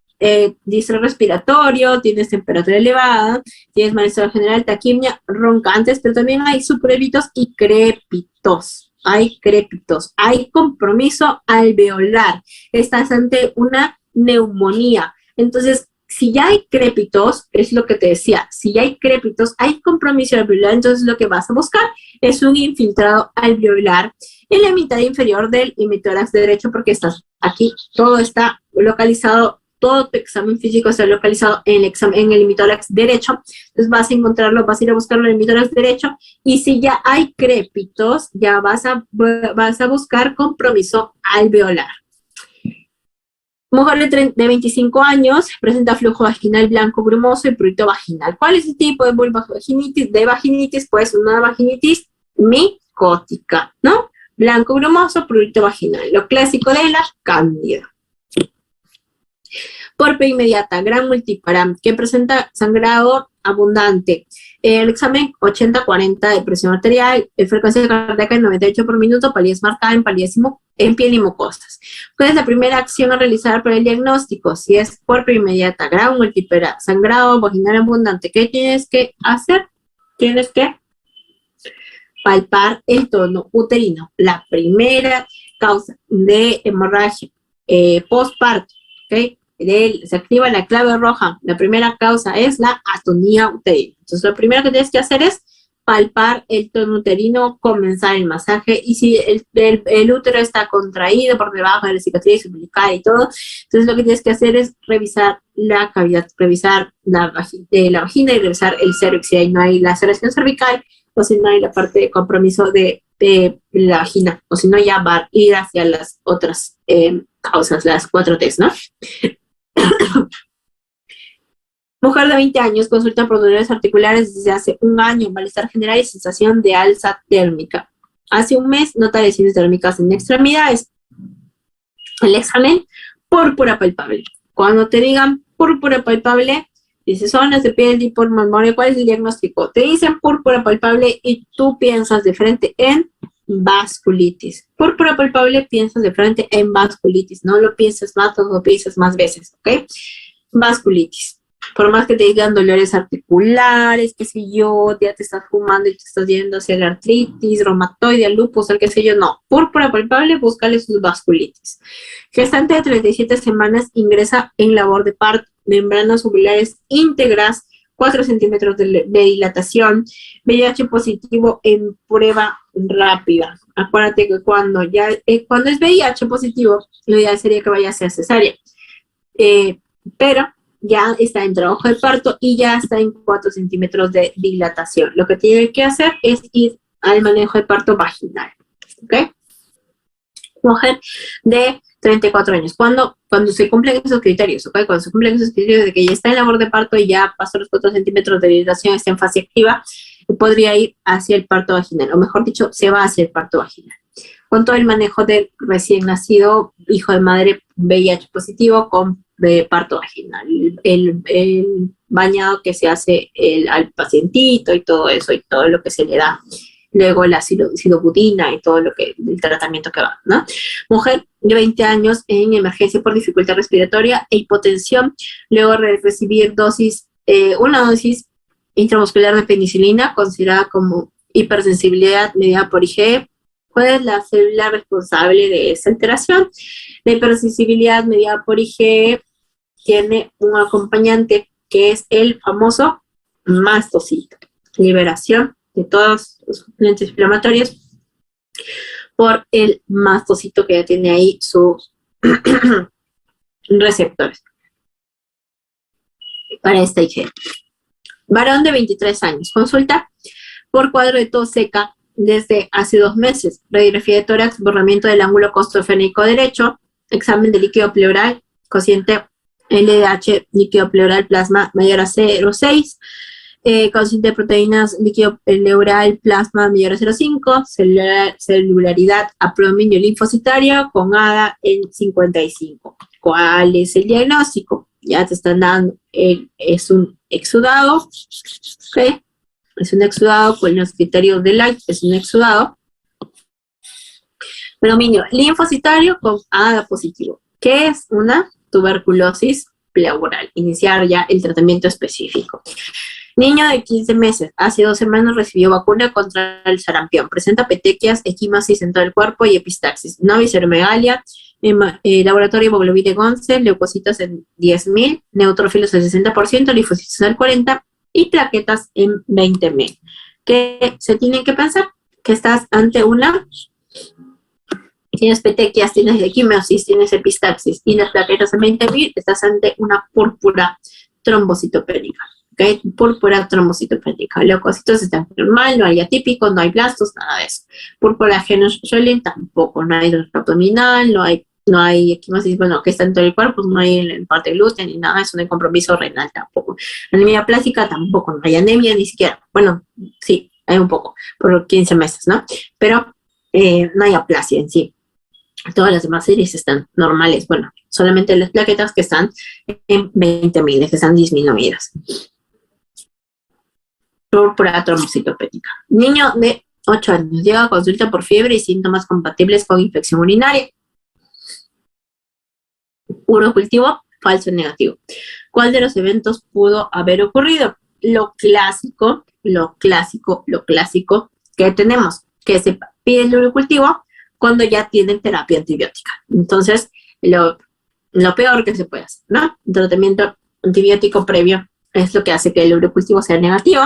distrés respiratorio, tienes temperatura elevada, tienes malestar general, taquimia, roncantes, pero también hay supraevitos y crépitos. Hay crépitos, hay compromiso alveolar. Estás ante una neumonía. Entonces, si ya hay crépitos, es lo que te decía, si ya hay crépitos, hay compromiso alveolar, entonces lo que vas a buscar es un infiltrado alveolar en la mitad inferior del hemitórax derecho, porque estás aquí, todo está localizado, todo tu examen físico está localizado en el hemitórax derecho, entonces vas a encontrarlo, vas a ir a buscarlo en el hemitórax derecho, y si ya hay crépitos, ya vas a buscar compromiso alveolar. Mujer de 25 años, presenta flujo vaginal blanco grumoso y prurito vaginal. ¿Cuál es el tipo de vulvovaginitis? De vaginitis, pues una vaginitis micótica, ¿no? Blanco grumoso, prurito vaginal. Lo clásico de la cándida. Porpia inmediata, gran multiparam, que presenta sangrado abundante. El examen 80-40 de presión arterial, frecuencia cardíaca en 98 por minuto, palidez marcada en piel y mucosas. ¿Cuál es la primera acción a realizar para el diagnóstico? Si es porpia inmediata, gran multiparam, sangrado vaginal abundante, ¿qué tienes que hacer? Tienes que palpar el tono uterino. La primera causa de hemorragia postparto, ¿ok? Se activa la clave roja. La primera causa es la atonía uterina. Entonces, lo primero que tienes que hacer es palpar el tono uterino, comenzar el masaje, y si el útero está contraído por debajo de la cicatriz umbilical y todo, entonces lo que tienes que hacer es revisar la cavidad, revisar la vagina y revisar el cervix, si ahí no hay laceración cervical, o si no hay la parte de compromiso de la vagina, o si no ya va a ir hacia las otras causas, las 4 T's, ¿no? Mujer de 20 años consulta por dolores articulares desde hace un año, malestar general y sensación de alza térmica. Hace un mes, nota lesiones térmicas en extremidades. El examen, púrpura palpable. Cuando te digan púrpura palpable, dices zonas de piel y por memoria, ¿cuál es el diagnóstico? Te dicen púrpura palpable y tú piensas de frente en vasculitis. Púrpura palpable, piensas de frente en vasculitis. No lo pienses más, no lo pienses más veces, ¿ok? Vasculitis. Por más que te digan dolores articulares, qué sé yo, ya te estás fumando y te estás yendo hacia la artritis, reumatoide, lupus, el qué sé yo, no. Púrpura palpable, búscale sus vasculitis. Gestante de 37 semanas ingresa en labor de parto, membranas ovulares íntegras, 4 centímetros de dilatación, VIH positivo en prueba rápida. Acuérdate que cuando es VIH positivo, lo ideal sería que vaya a ser cesárea. Pero ya está en trabajo de parto y ya está en 4 centímetros de dilatación. Lo que tiene que hacer es ir al manejo de parto vaginal. ¿Ok? Mujer de 34 años. Cuando se cumplen esos criterios, ¿ok? Cuando se cumplen esos criterios de que ya está en labor de parto y ya pasó los 4 centímetros de dilatación, está en fase activa, podría ir hacia el parto vaginal, o mejor dicho, se va hacia el parto vaginal. Con todo el manejo del recién nacido, hijo de madre VIH positivo con parto vaginal, el bañado que se hace al pacientito y todo eso, y todo lo que se le da, luego la silobutina y todo el tratamiento que va, ¿no? Mujer de 20 años en emergencia por dificultad respiratoria e hipotensión, luego de recibir una dosis intramuscular de penicilina, considerada como hipersensibilidad mediada por IgE. ¿Cuál es la célula responsable de esa alteración? La hipersensibilidad mediada por IgE tiene un acompañante que es el famoso mastocito. Liberación de todos los componentes inflamatorios por el mastocito que ya tiene ahí sus receptores para esta IgE. Varón de 23 años. Consulta por cuadro de tos seca desde hace 2 meses. Radiografía de tórax, borramiento del ángulo costofénico derecho, examen de líquido pleural, cociente LDH, líquido pleural plasma mayor a 0,6, cociente de proteínas, líquido pleural plasma mayor a 0,5, celularidad abdominio linfocitario con ADA en 55. ¿Cuál es el diagnóstico? Ya te están dando, es un exudado, ¿ok? Es un exudado con los criterios de Light, es un exudado. Dominio linfocitario con A positivo, que es una tuberculosis pleural. Iniciar ya el tratamiento específico. Niño de 15 meses, hace 2 semanas recibió vacuna contra el sarampión. Presenta petequias, equimosis en todo el cuerpo y epistaxis. No visceromegalia, laboratorio hemoglobina Gonce, leucocitos en 10.000, neutrófilos al 60%, linfocitos al 40% y plaquetas en 20.000. ¿Qué se tienen que pensar? Que estás ante una... Tienes petequias, tienes equimosis, tienes epistaxis y las plaquetas en 20.000, estás ante una púrpura trombocitopénica. ¿Okay? Púrpura trombocitopénica. Leucocitos están normal, no hay atípico, no hay blastos, nada de eso. Púrpura Schönlein tampoco, no hay dolor abdominal, no hay equimosis, bueno, que está en todo el cuerpo, no hay en parte glúten ni nada, eso no hay compromiso renal tampoco. Anemia plástica tampoco, no hay anemia ni siquiera. Bueno, sí, hay un poco, por 15 meses, ¿no? Pero no hay aplasia en sí. Todas las demás series están normales. Bueno, solamente las plaquetas que están en 20.000, que están disminuidas. Púrpura trombocitopénica. Niño de 8 años llega a consulta por fiebre y síntomas compatibles con infección urinaria. Urocultivo, falso negativo. ¿Cuál de los eventos pudo haber ocurrido? Lo clásico que tenemos, que se pide el urocultivo cuando ya tienen terapia antibiótica. Entonces, lo peor que se puede hacer, ¿no? Un tratamiento antibiótico previo es lo que hace que el urocultivo sea negativo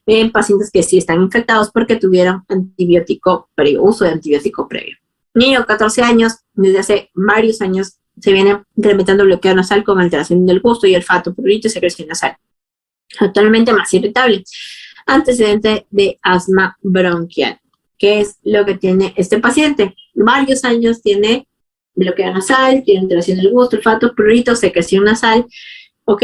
en pacientes que sí están infectados porque tuvieron antibiótico previo, uso de antibiótico previo. Niño, 14 años, desde hace varios años se viene incrementando el bloqueo nasal con alteración del gusto y olfato, prurito y secreción nasal. Actualmente más irritable. Antecedente de asma bronquial. ¿Qué es lo que tiene este paciente? Varios años tiene bloqueo nasal, tiene alteración del gusto, olfato, prurito, secreción nasal, ¿ok?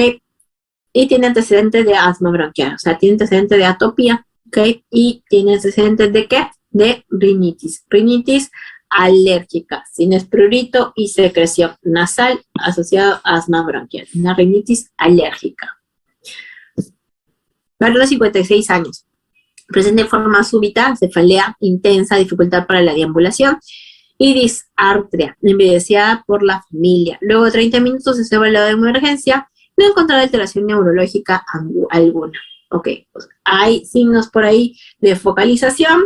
Y tiene antecedentes de asma bronquial, o sea, tiene antecedentes de atopía, ¿ok? Y tiene antecedentes de ¿qué? De rinitis. Rinitis alérgica, sinus prurito y secreción nasal asociado a asma bronquial. Una rinitis alérgica. Varón de 56 años. Presenta en forma súbita, cefalea intensa, dificultad para la deambulación y disartria, envidiada por la familia. Luego de 30 minutos es evaluado en emergencia, no encontrado alteración neurológica alguna. Ok, pues hay signos por ahí de focalización,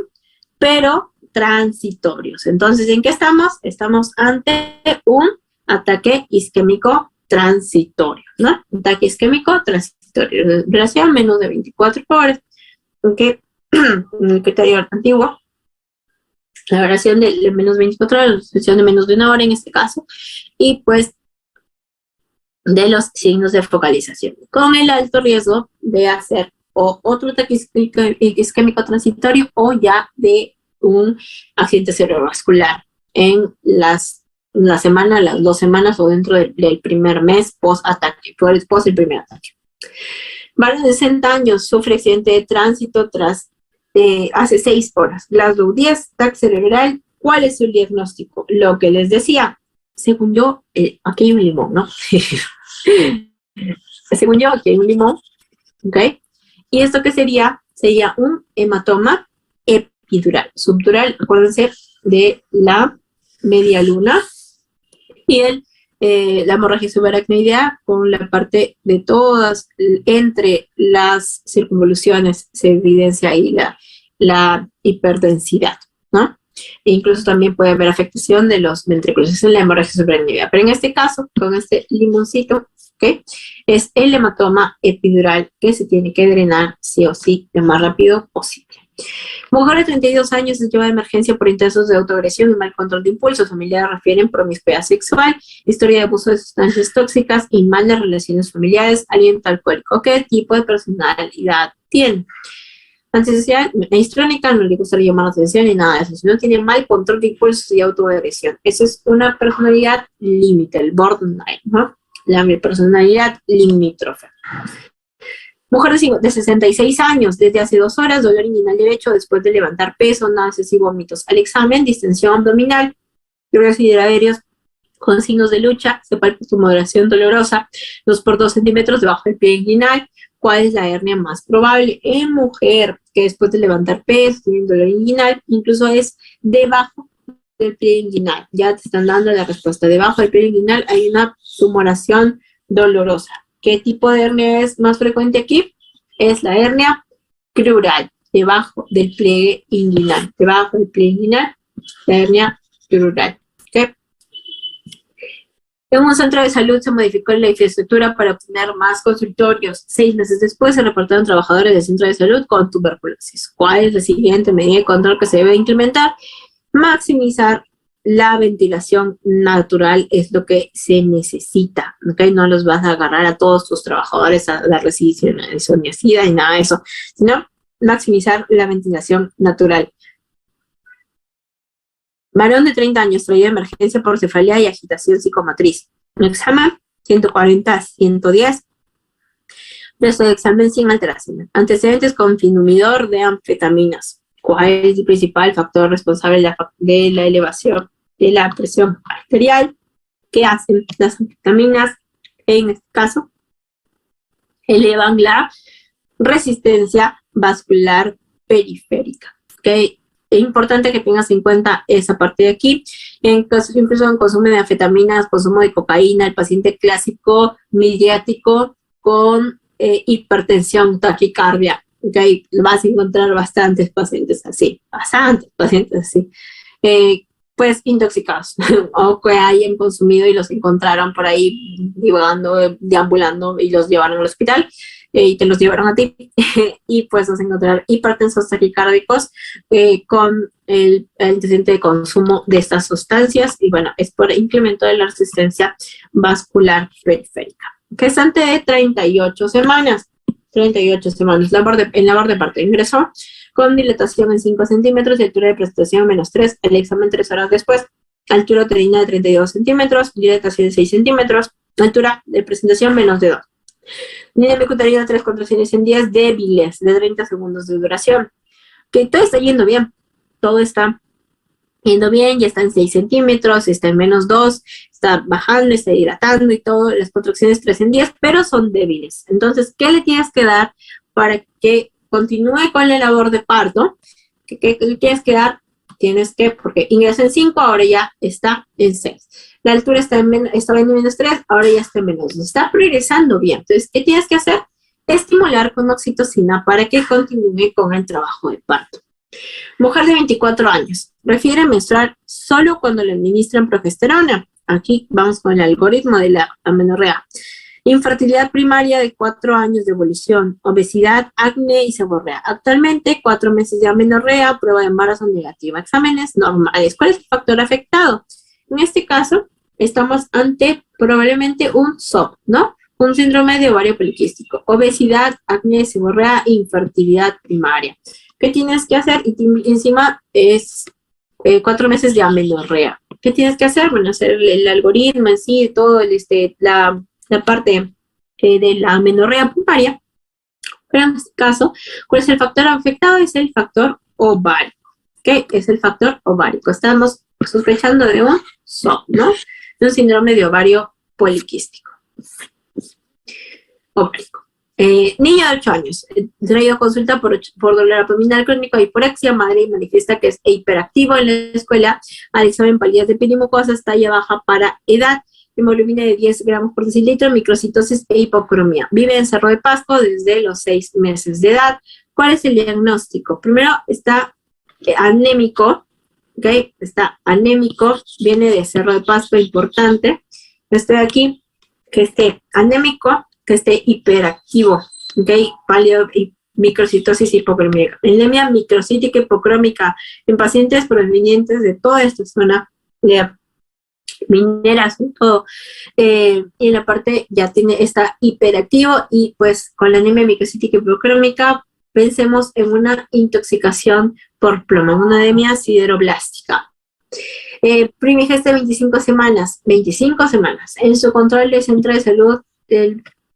pero transitorios. Entonces, ¿en qué estamos? Estamos ante un ataque isquémico transitorio, ¿no? Ataque isquémico transitorio. Duración menos de 24 horas. Ok, en el criterio antiguo, la duración de menos 24 horas, la duración de menos de 1 hora en este caso, y pues de los signos de focalización, con el alto riesgo de hacer o otro ataque isquémico transitorio o ya de un accidente cerebrovascular en la semana, las 2 semanas o dentro del primer mes post-ataque, post el primer ataque. Varón de 60 años sufre accidente de tránsito tras hace 6 horas. Glasgow 10, TAC cerebral. ¿Cuál es su diagnóstico? Lo que les decía, según yo, aquí hay un limón, ¿no? Según yo, aquí hay un limón, ¿ok? ¿Y esto qué sería? Sería un hematoma epidural. Subdural, acuérdense de la media luna y la hemorragia subaracnoidea con la parte de todas, entre las circunvoluciones se evidencia ahí la hiperdensidad, ¿no? E incluso también puede haber afectación de los ventrículos en la hemorragia subaracnoidea. Pero en este caso, con este limoncito, ¿ok? Es el hematoma epidural que se tiene que drenar sí o sí lo más rápido posible. Mujer de 32 años se lleva de emergencia por intensos de autoagresión y mal control de impulsos. Familiares refieren promiscuidad sexual, historia de abuso de sustancias tóxicas y malas relaciones familiares, aliento alcohólico. ¿Qué tipo de personalidad tiene? Antisocial, histrónica, no le gustaría llamar la atención ni nada de eso. Si no tiene mal control de impulsos y autoagresión. Esa es una personalidad límite, el borderline, ¿no? La personalidad limítrofe. Mujer de 66 años, desde hace 2 horas, dolor inguinal derecho después de levantar peso, náuseas y vómitos. Al examen, distensión abdominal, dolores hidroaéreos con signos de lucha, se palpa su moderación dolorosa, 2 por 2 centímetros debajo del pie inguinal. ¿Cuál es la hernia más probable? En mujer que después de levantar peso, tiene dolor inguinal, incluso es debajo del pie inguinal. Ya te están dando la respuesta. Debajo del pie inguinal hay una tumoración dolorosa. ¿Qué tipo de hernia es más frecuente aquí? Es la hernia crural, debajo del pliegue inguinal. Debajo del pliegue inguinal, la hernia crural. ¿Okay? En un centro de salud se modificó la infraestructura para obtener más consultorios. 6 meses después se reportaron trabajadores del centro de salud con tuberculosis. ¿Cuál es la siguiente medida de control que se debe implementar? Maximizar la ventilación natural es lo que se necesita, ¿ok? No los vas a agarrar a todos tus trabajadores a darles isoniazida y nada de eso, sino maximizar la ventilación natural. Varón de 30 años traído de emergencia por cefalea y agitación psicomotriz. Examen 140-110. Resto de examen sin alteración. Antecedentes con finumidor de anfetaminas. ¿Cuál es el principal factor responsable de la elevación de la presión arterial? ¿Qué hacen las anfetaminas? En este caso, elevan la resistencia vascular periférica. ¿Okay? Es importante que tengas en cuenta esa parte de aquí. En caso incluso en consumo de anfetaminas, consumo de cocaína, el paciente clásico midiático con hipertensión, taquicardia. ¿Okay? Vas a encontrar bastantes pacientes así, pues intoxicados o que hayan consumido y los encontraron por ahí divagando, deambulando y los llevaron al hospital. Y te los llevaron a ti, y pues vas a encontrar hipertensos taquicárdicos con el antecedente de consumo de estas sustancias, y bueno, es por incremento de la resistencia vascular periférica. Gestante de 38 semanas, en labor de parto, ingresó con dilatación en 5 centímetros y altura de presentación -3, el examen 3 horas después, altura uterina de 32 centímetros, dilatación de 6 centímetros, altura de presentación -2. Dinámico uterino, 3 contracciones en 10 débiles de 30 segundos de duración. Que todo está yendo bien. Todo está yendo bien, ya está en 6 centímetros, está en -2, está bajando, está hidratando y todo. Las contracciones 3 en 10, pero son débiles. Entonces, ¿qué le tienes que dar para que continúe con la labor de parto? ¿Qué le tienes que dar? Tienes que, porque ingresa en 5, ahora ya está en 6. La altura estaba en -3, ahora ya está en -2. Está progresando bien. Entonces, ¿qué tienes que hacer? Estimular con oxitocina para que continúe con el trabajo de parto. Mujer de 24 años. Prefiere menstruar solo cuando le administran progesterona. Aquí vamos con el algoritmo de la amenorrea. Infertilidad primaria de 4 años de evolución, obesidad, acné y seborrea. Actualmente, 4 meses de amenorrea, prueba de embarazo negativa, exámenes normales. ¿Cuál es el factor afectado? En este caso, estamos ante probablemente un SOP, ¿no? Un síndrome de ovario poliquístico, obesidad, acné, seborrea, infertilidad primaria. ¿Qué tienes que hacer? Y encima es 4 meses de amenorrea. ¿Qué tienes que hacer? Bueno, hacer el algoritmo en sí, todo la parte de la amenorrea primaria. Pero en este caso, ¿cuál es el factor afectado? Es el factor ovárico. ¿Qué es el factor ovárico? Estamos sospechando de un SOP, ¿no? De un síndrome de ovario poliquístico. Ovárico. Niño de 8 años, traído a consulta por dolor abdominal crónico e hiporexia, madre y manifiesta que es hiperactivo en la escuela, al examen palidez de piel talla baja para edad, hemoglobina de 10 gramos por decilitro, microcitosis e hipocromía. Vive en Cerro de Pasco desde los 6 meses de edad. ¿Cuál es el diagnóstico? Primero está anémico, ¿ok? Está anémico, viene de Cerro de Pasco, importante. Estoy aquí, que esté anémico, que esté hiperactivo, ¿ok? Pálido y microcitosis hipocrómica. Anemia microcítica hipocrómica en pacientes provenientes de toda esta zona de mineras, todo. Y en la parte ya está hiperactivo, y pues con la anemia microcítica hipocrómica pensemos en una intoxicación por plomo, una anemia sideroblástica. Primigesta 25 semanas. En su control de centro de salud,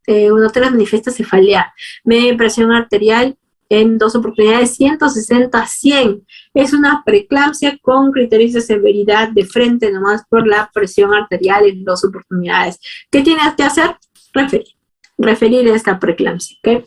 una otra manifiesta cefalea, media presión arterial en 2 oportunidades, 160-100. Es una preeclampsia con criterios de severidad de frente nomás por la presión arterial en 2 oportunidades. ¿Qué tienes que hacer? Referir esta preeclampsia, ¿ok?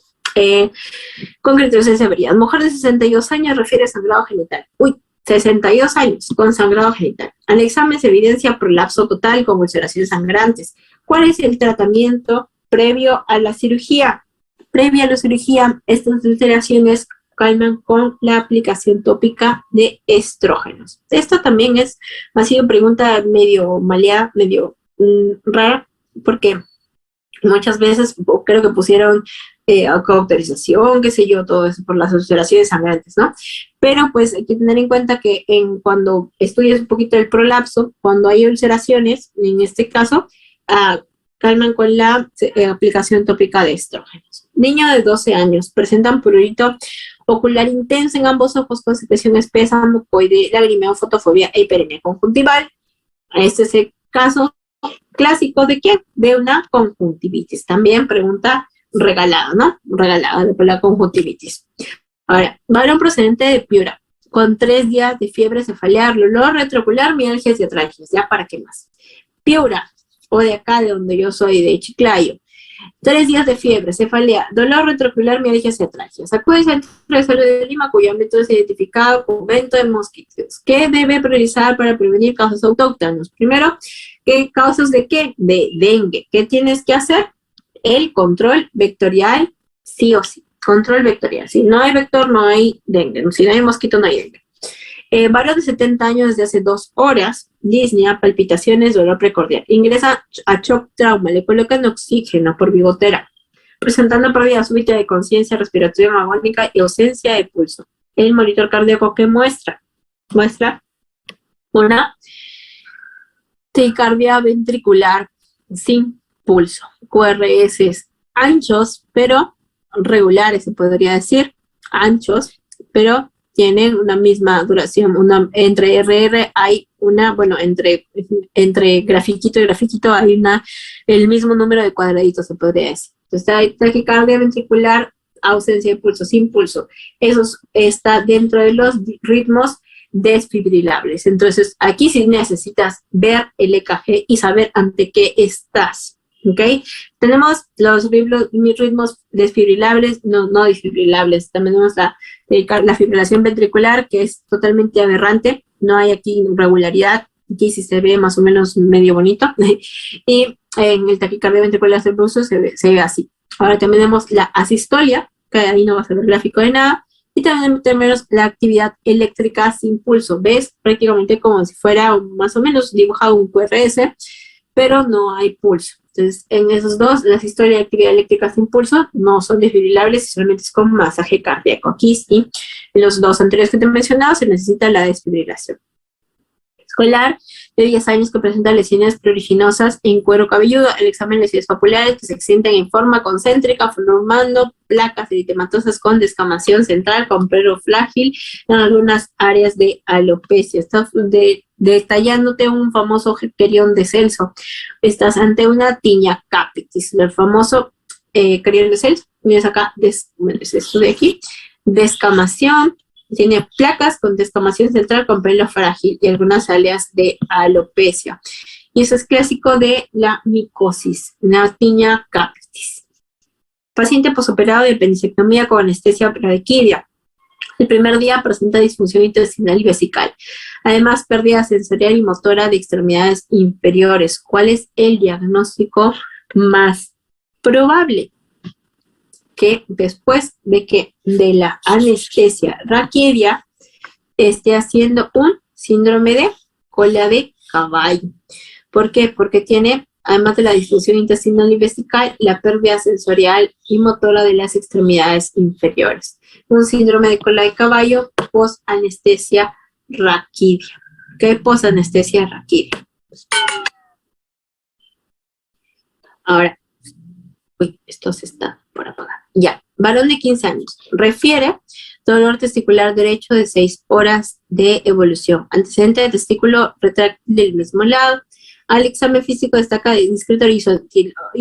Con criterios de severidad. Mujer de 62 años refiere sangrado genital. Uy, 62 años, con sangrado genital. Al examen se evidencia prolapso total con ulceraciones sangrantes. ¿Cuál es el tratamiento previo a la cirugía? Previa a la cirugía, estas ulceraciones calman con la aplicación tópica de estrógenos. Esto también ha sido pregunta medio maleada, medio rara, porque muchas veces creo que pusieron autorización, qué sé yo, todo eso por las ulceraciones sangrantes, ¿no? Pero pues hay que tener en cuenta que cuando estudias un poquito el prolapso, cuando hay ulceraciones, en este caso, calman con la aplicación tópica de estrógenos. Niño de 12 años, presentan prurito ocular intenso en ambos ojos con secreción espesa, mucoide, lagrimeo, fotofobia e hiperemia conjuntival. Este es el caso clásico de ¿qué? De una conjuntivitis. También pregunta regalada, ¿no? Regalada de la conjuntivitis. Ahora, varón procedente de Piura, con 3 días de fiebre, cefalea, dolor retroocular, mialgias y atralgias. ¿Ya para qué más? Piura, o de acá de donde yo soy, de Chiclayo. 3 días de fiebre, cefalea, dolor retroocular, mialgias y atralgias. Acude al Centro de Salud de Lima, cuyo ámbito es identificado como vento de mosquitos. ¿Qué debe priorizar para prevenir causas autóctonas? Primero, ¿qué causas de qué? De dengue. ¿Qué tienes que hacer? El control vectorial, sí o sí. Control vectorial. Si no hay vector, no hay dengue. Si no hay mosquito, no hay dengue. Varón de 70 años desde hace 2 horas, disnea, palpitaciones, dolor precordial. Ingresa a shock trauma, le colocan oxígeno por bigotera, presentando pérdida súbita de conciencia, respiración agónica y ausencia de pulso. El monitor cardíaco que muestra una taquicardia ventricular sin pulso, QRS anchos, pero regulares, se podría decir, anchos, pero tienen una misma duración. Entre RR hay una, bueno, entre grafiquito y grafiquito hay el mismo número de cuadraditos, se podría decir. Entonces hay taquicardia ventricular, ausencia de pulso, sin pulso. Eso está dentro de los ritmos desfibrilables. Entonces aquí sí necesitas ver el EKG y saber ante qué estás. ¿Ok? Tenemos los ritmos desfibrilables, no desfibrilables. También tenemos la fibrilación ventricular, que es totalmente aberrante. No hay aquí irregularidad. Aquí sí se ve más o menos medio bonito. Y en el taquicardia ventricular sin pulso se ve así. Ahora también tenemos la asistolia, que ahí no vas a ver gráfico de nada. Y también tenemos la actividad eléctrica sin pulso. ¿Ves? Prácticamente como si fuera más o menos dibujado un QRS, pero no hay pulso. Entonces, en esos dos, las historias de actividad eléctrica sin pulso no son desfibrilables, solamente es con masaje cardíaco. Aquí sí, en los 2 anteriores que te he mencionado, se necesita la desfibrilación. Escolar de 10 años que presenta lesiones pruriginosas en cuero cabelludo, el examen de lesiones papulares que se extienden en forma concéntrica, formando placas eritematosas con descamación central, con pelo frágil en algunas áreas de alopecia. Estás detallándote un famoso querión de Celso. Estás ante una tiña capitis, el famoso querión de Celso. Miras acá, es esto de aquí, descamación. Tiene placas con descamación central con pelo frágil y algunas áreas de alopecia. Y eso es clásico de la micosis, una tiña capitis. Paciente posoperado de apendicectomía con anestesia raquidia. El primer día presenta disfunción intestinal y vesical. Además, pérdida sensorial y motora de extremidades inferiores. ¿Cuál es el diagnóstico más probable? Que después de la anestesia raquidia esté haciendo un síndrome de cola de caballo. ¿Por qué? Porque tiene, además de la disfunción intestinal y vesical, la pérdida sensorial y motora de las extremidades inferiores. Un síndrome de cola de caballo post-anestesia raquidia. ¿Qué post-anestesia raquidia? Ahora, esto se está por apagar. Ya, varón de 15 años. Refiere dolor testicular derecho de 6 horas de evolución. Antecedente de testículo retráctil del mismo lado. Al examen físico destaca discreta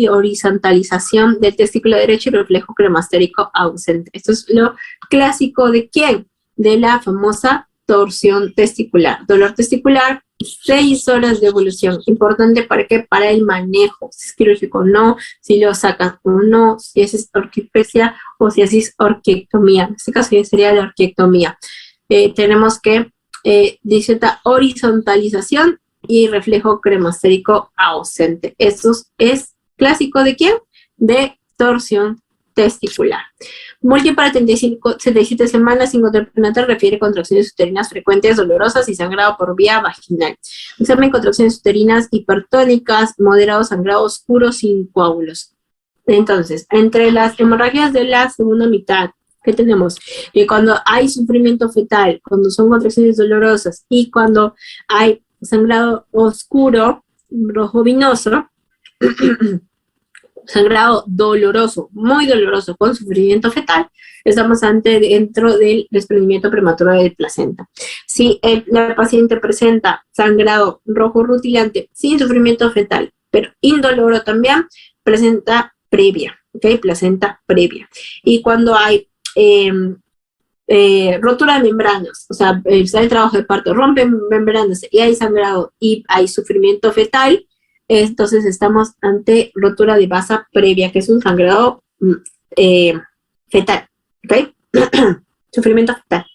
horizontalización del testículo derecho y reflejo cremastérico ausente. Esto es lo clásico de ¿quién? De la famosa torsión testicular. Dolor testicular, 6 horas de evolución. Importante para qué? Para el manejo. Si es quirúrgico o no, si lo sacan o no, si es orquipecia o si es orquiectomía. En este caso ya sería la orquiectomía. Tenemos que distinta horizontalización y reflejo cremastérico ausente. Esto es clásico ¿de quién? De torsión testicular. Múltiple para 37 semanas sin control prenatal refiere contracciones uterinas frecuentes, dolorosas y sangrado por vía vaginal. Examen contracciones uterinas hipertónicas, moderado sangrado oscuro sin coágulos. Entonces, entre las hemorragias de la segunda mitad, ¿qué tenemos? Cuando hay sufrimiento fetal, cuando son contracciones dolorosas y cuando hay sangrado oscuro, rojo vinoso, sangrado doloroso, muy doloroso, con sufrimiento fetal, estamos dentro del desprendimiento prematuro del placenta. Si la paciente presenta sangrado rojo rutilante sin sufrimiento fetal, pero indoloro también, presenta previa, ¿ok? Placenta previa. Y cuando hay rotura de membranas, o sea, está el trabajo de parto, rompen membranas y hay sangrado y hay sufrimiento fetal, entonces estamos ante rotura de basa previa, que es un sangrado fetal, ¿ok? Sufrimiento fetal.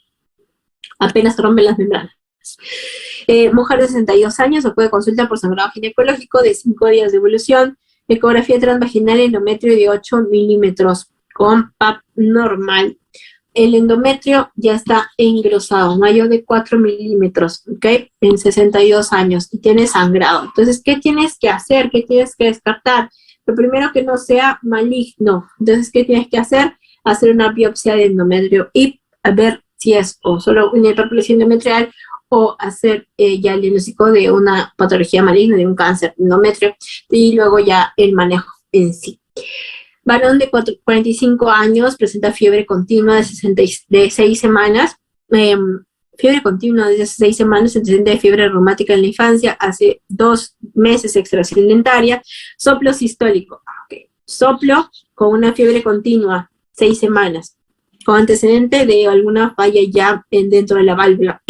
Apenas rompen las membranas. Mujer de 62 años acude a consulta por sangrado ginecológico de 5 días de evolución, ecografía transvaginal, endometrio de 8 milímetros con PAP normal. El endometrio ya está engrosado, mayor de 4 milímetros, ¿ok? En 62 años y tiene sangrado. Entonces, ¿qué tienes que hacer? ¿Qué tienes que descartar? Lo primero, que no sea maligno. Entonces, ¿qué tienes que hacer? Hacer una biopsia de endometrio y a ver si es o solo una hiperplasia endometrial o hacer ya el diagnóstico de una patología maligna, de un cáncer de endometrio, y luego ya el manejo en sí. Varón de 45 años, presenta fiebre continua de 6 semanas, fiebre continua de 6 semanas, antecedente de fiebre reumática en la infancia, hace 2 meses extracindentaria, soplo sistólico, okay. Soplo con una fiebre continua, 6 semanas, con antecedente de alguna falla ya dentro de la válvula.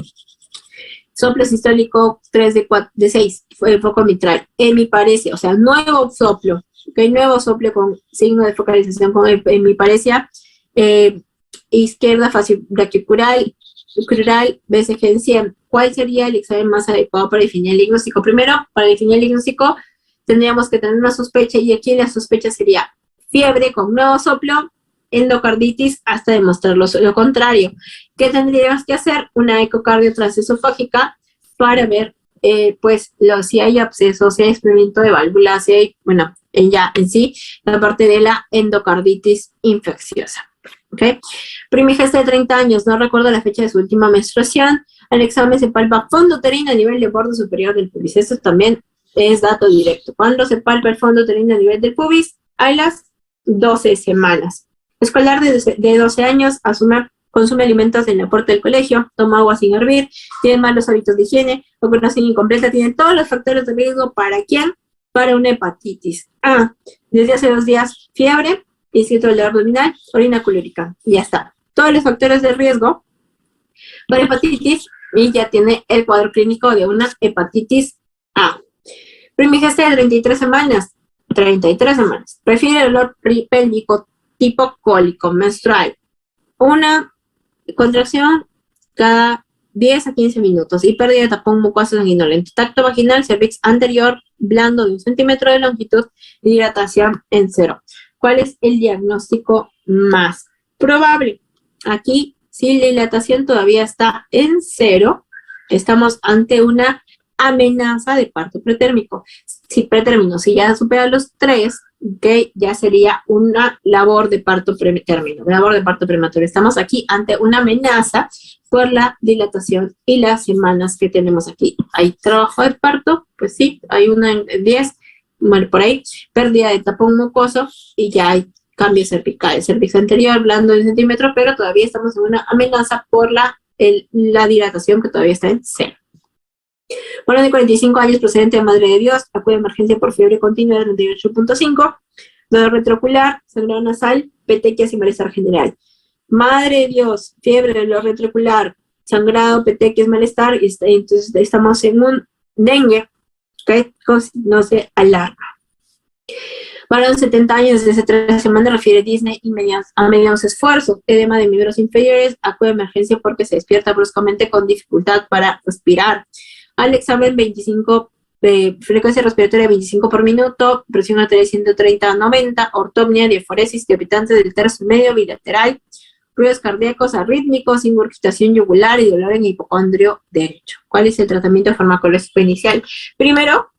Soplo sistólico 3 de 6, fue el foco mitral, hemiparesia, o sea, nuevo soplo. Okay, nuevo soplo con signo de focalización con hemiparesia, izquierda facibraquiocural, crural, BCG en 100. ¿Cuál sería el examen más adecuado para definir el diagnóstico? Primero, para definir el diagnóstico, tendríamos que tener una sospecha, y aquí la sospecha sería fiebre con nuevo soplo, endocarditis, hasta demostrar lo contrario. ¿Qué tendríamos que hacer? Una ecocardio transesofágica para ver pues si hay absceso, si hay exprimimiento de válvula, si hay, bueno, ya en sí, la parte de la endocarditis infecciosa. ¿Ok? Primigesta de 30 años, no recuerda la fecha de su última menstruación. El examen se palpa fondo uterino a nivel de borde superior del pubis. Esto también es dato directo. ¿Cuándo se palpa el fondo uterino a nivel del pubis? A las 12 semanas. Escolar de 12 años, consume alimentos en la puerta del colegio, toma agua sin hervir, tiene malos hábitos de higiene, vacunación incompleta, tiene todos los factores de riesgo. ¿Para quién? Para una hepatitis. Desde hace 2 días, fiebre, cierto dolor abdominal, orina colérica. Y ya está. Todos los factores de riesgo para hepatitis, y ya tiene el cuadro clínico de una hepatitis A. Primigesta de 33 semanas. 33 semanas. Prefiere el olor pélvico tipo cólico menstrual. Una contracción cada 10 a 15 minutos y pérdida de tapón mucoso sanguinolento. Tacto vaginal, cervix anterior, blando de 1 centímetro de longitud y dilatación en 0. ¿Cuál es el diagnóstico más probable? Aquí, si la dilatación todavía está en 0, estamos ante una amenaza de parto pretérmico. Si ya supera los 3, okay, ya sería una labor de parto pretérmino, labor de parto prematuro. Estamos aquí ante una amenaza por la dilatación y las semanas que tenemos aquí. ¿Hay trabajo de parto? Pues sí, hay una en 10, bueno, por ahí, pérdida de tapón mucoso y ya hay cambios cervicales. Cervix anterior, blando de 1 centímetro, pero todavía estamos en una amenaza por la dilatación que todavía está en 0. Bueno, de 45 años, procedente de Madre de Dios, acude a emergencia por fiebre continua de 38.5, dolor retroocular, sangrado nasal, petequias y malestar general. Madre de Dios, fiebre, dolor retroocular, sangrado, petequias, malestar, y entonces estamos en un dengue, ¿ok? No se alarma. Varón 70 años desde 3 semanas, refiere Disney y a medianos esfuerzos, edema de miembros inferiores, acude a emergencia porque se despierta bruscamente con dificultad para respirar. Al examen 25, frecuencia respiratoria 25 por minuto, presión arterial 130-90, ortopnia, diaforesis, palpitante del tercio medio bilateral, ruidos cardíacos arrítmicos, ingurgitación yugular y dolor en hipocondrio derecho. ¿Cuál es el tratamiento farmacológico inicial? Primero,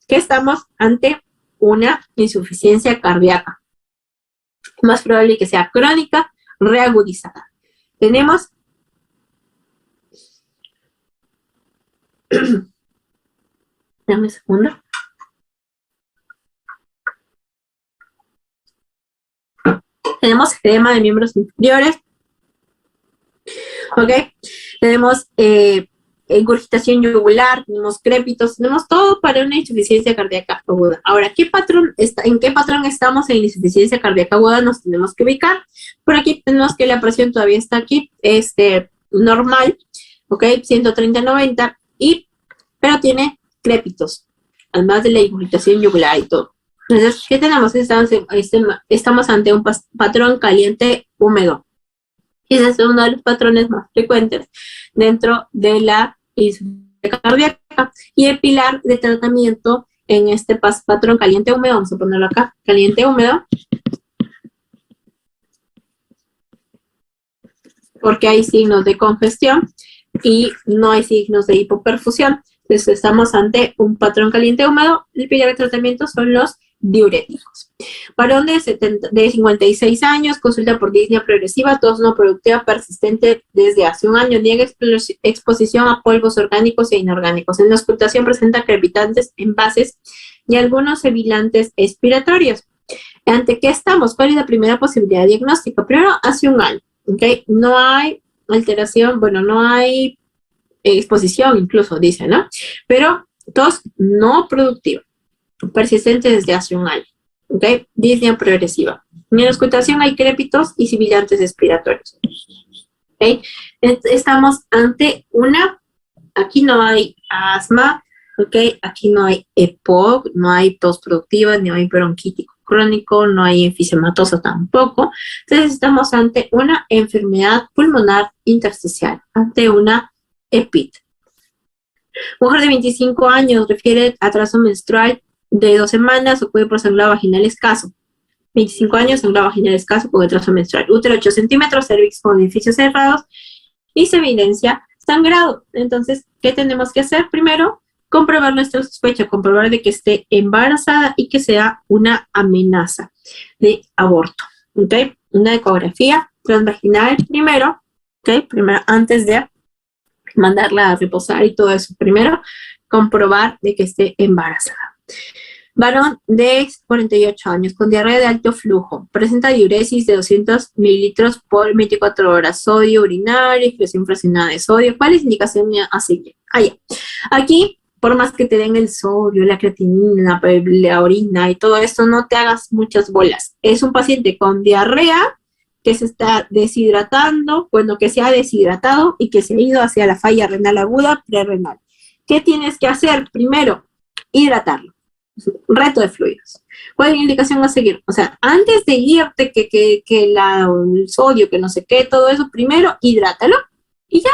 que estamos ante una insuficiencia cardíaca. Más probable que sea crónica, reagudizada. Tenemos dame un segundo. Tenemos edema de miembros inferiores. ¿Ok? Tenemos ingurgitación yugular, tenemos crépitos, tenemos todo para una insuficiencia cardíaca aguda. Ahora, ¿en qué patrón estamos en insuficiencia cardíaca aguda? Nos tenemos que ubicar. Por aquí tenemos que la presión todavía está aquí, normal, ¿ok? 130-90, pero tiene crépitos, además de la ingurgitación yugular y todo. Entonces, ¿qué tenemos? Estamos ante un patrón caliente húmedo. Y ese es uno de los patrones más frecuentes dentro de la insuficiencia cardíaca. Y el pilar de tratamiento en este patrón caliente húmedo, vamos a ponerlo acá, caliente húmedo, porque hay signos de congestión y no hay signos de hipoperfusión. Entonces estamos ante un patrón caliente húmedo. El pilar de tratamiento son los diuréticos. Varón de 56 años, consulta por disnea progresiva, tos no productiva persistente desde hace un año, niega exposición a polvos orgánicos e inorgánicos. En la auscultación presenta crepitantes, envases y algunos sibilantes expiratorios. ¿Ante qué estamos? ¿Cuál es la primera posibilidad de diagnóstico? Primero, hace un año, ¿ok? No hay alteración, bueno, no hay exposición incluso, dice, ¿no? Pero tos no productiva, persistente desde hace un año, ¿ok? Disnea progresiva. En la auscultación hay crépitos y sibilantes expiratorios, ¿ok? Estamos ante aquí no hay asma, ¿ok? Aquí no hay EPOC, no hay tos productiva, no hay bronquítico crónico, no hay enfisematosa tampoco. Entonces estamos ante una enfermedad pulmonar intersticial, ante una EPIT. Mujer de 25 años refiere atraso menstrual de 2 semanas, ocurre por sangrado vaginal escaso. 25 años, sangrado vaginal escaso con atraso menstrual. Útero 8 centímetros, cervix con orificios cerrados y se evidencia sangrado. Entonces, ¿qué tenemos que hacer? Primero, comprobar nuestra sospecha, comprobar de que esté embarazada y que sea una amenaza de aborto. ¿Ok? Una ecografía transvaginal primero, ¿ok? Primero, antes de mandarla a reposar y todo eso. Primero, comprobar de que esté embarazada. Varón de 48 años con diarrea de alto flujo, presenta diuresis de 200 mililitros por 24 horas, sodio urinario, excreción fraccionada de sodio. ¿Cuál es la indicación a seguir? Aquí, por más que te den el sodio, la creatinina, la orina y todo esto, no te hagas muchas bolas. Es un paciente con diarrea que se está deshidratando, bueno, que se ha deshidratado y que se ha ido hacia la falla renal aguda prerrenal. ¿Qué tienes que hacer? Primero, hidratarlo. Reto de fluidos. ¿Cuál es la indicación a seguir? O sea, antes de irte el sodio, que no sé qué, todo eso, primero hidrátalo y ya.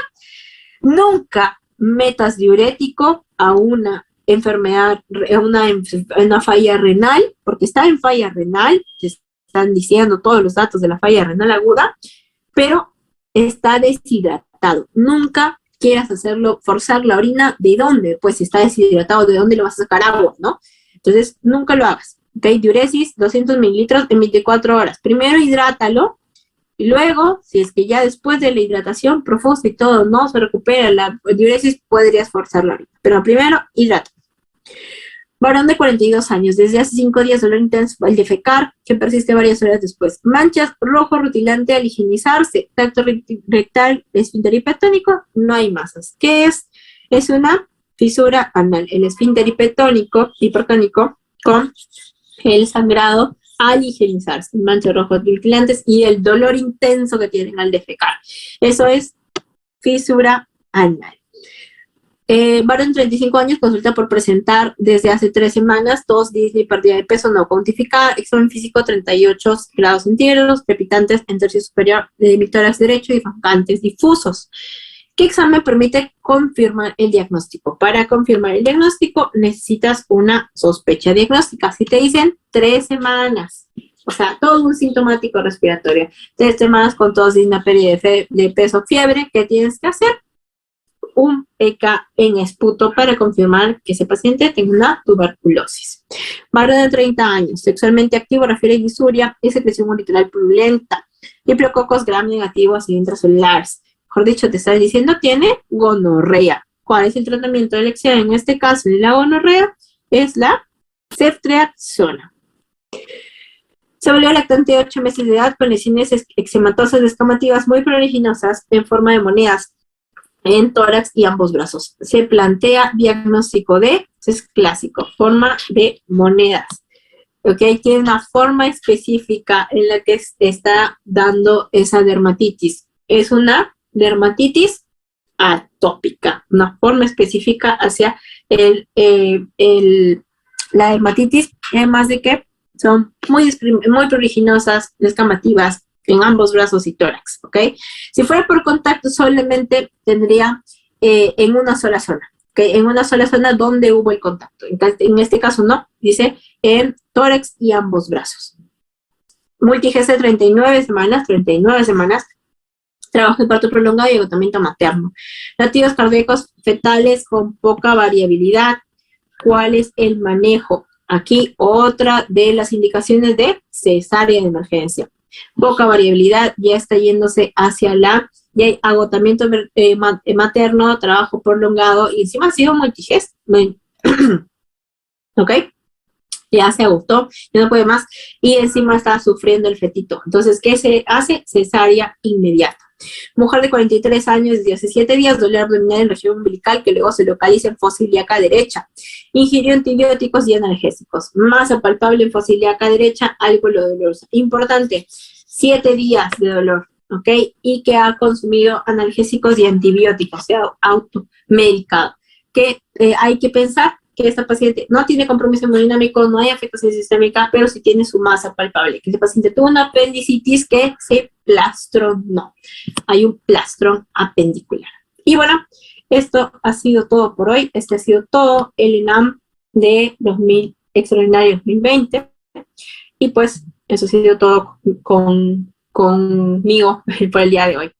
Nunca metas diurético a una enfermedad, a una falla renal, porque está en falla renal, te están diciendo todos los datos de la falla renal aguda, pero está deshidratado. Nunca quieras hacerlo, forzar la orina. ¿De dónde? Pues si está deshidratado, ¿de dónde le vas a sacar agua, no? Entonces, nunca lo hagas, ¿ok? Diuresis, 200 mililitros en 24 horas. Primero hidrátalo, y luego, si es que ya después de la hidratación profusa y todo no se recupera la diuresis, podrías forzar la orina. Pero primero, hidrátalo. Varón de 42 años, desde hace 5 días dolor intenso al defecar, que persiste varias horas después. Manchas, rojo rutilante al higienizarse, tacto rectal, esfínter hipertónico, no hay masas. ¿Qué es? Es una fisura anal. El esfínter hipertónico con el sangrado al higienizarse, manchas rojos rutilantes y el dolor intenso que tienen al defecar. Eso es fisura anal. Varón 35 años, consulta por presentar desde hace 3 semanas, tos, disney, pérdida de peso no cuantificada, examen físico 38 grados centígrados, crepitantes en tercio superior de mi tórax derecho y fancantes difusos. ¿Qué examen permite confirmar el diagnóstico? Para confirmar el diagnóstico necesitas una sospecha diagnóstica. Si te dicen 3 semanas, o sea, todo un sintomático respiratorio, 3 semanas con tos, disney, pérdida de peso, fiebre, ¿qué tienes que hacer? Un EK en esputo para confirmar que ese paciente tenga una tuberculosis. Varón de 30 años, sexualmente activo, refiere disuria y secreción urinaria purulenta, diplococos gram negativos y intracelulares. Mejor dicho, te estás diciendo tiene gonorrea. ¿Cuál es el tratamiento de elección? En este caso, de la gonorrea, es la ceftriaxona. Se volvió lactante de 8 meses de edad con lesiones eczematosas descamativas muy proliginosas en forma de monedas en tórax y ambos brazos. Se plantea diagnóstico de, es clásico, forma de monedas. ¿Ok? Tiene una forma específica en la que está dando esa dermatitis. Es una dermatitis atópica, una forma específica hacia la dermatitis, además de que son muy pruriginosas, descamativas, en ambos brazos y tórax, ¿ok? Si fuera por contacto, solamente tendría en una sola zona, ¿ok? En una sola zona donde hubo el contacto. En este caso no, dice en tórax y ambos brazos. Multigese 39 semanas, trabajo de parto prolongado y agotamiento materno. Latidos cardíacos fetales con poca variabilidad. ¿Cuál es el manejo? Aquí otra de las indicaciones de cesárea de emergencia. Poca variabilidad, ya está yéndose hacia ya hay agotamiento materno, trabajo prolongado y encima ha sido multigest. ¿Ok? Ya se agotó, ya no puede más y encima está sufriendo el fetito. Entonces, ¿qué se hace? Cesárea inmediata. Mujer de 43 años, 17 días, dolor abdominal en región umbilical que luego se localiza en fosa ilíaca derecha. Ingirió antibióticos y analgésicos. Masa palpable en fosa ilíaca derecha, algo dolorosa. Importante, 7 días de dolor, ¿ok? Y que ha consumido analgésicos y antibióticos, o sea, automedicado. Que hay que pensar que esta paciente no tiene compromiso hemodinámico, no hay afectación sistémica, pero sí tiene su masa palpable. Que este paciente tuvo una apendicitis que se plastronó. Hay un plastrón apendicular. Y bueno, esto ha sido todo por hoy. Este ha sido todo el ENAM de 2000 extraordinario 2020. Y pues eso ha sido todo conmigo por el día de hoy.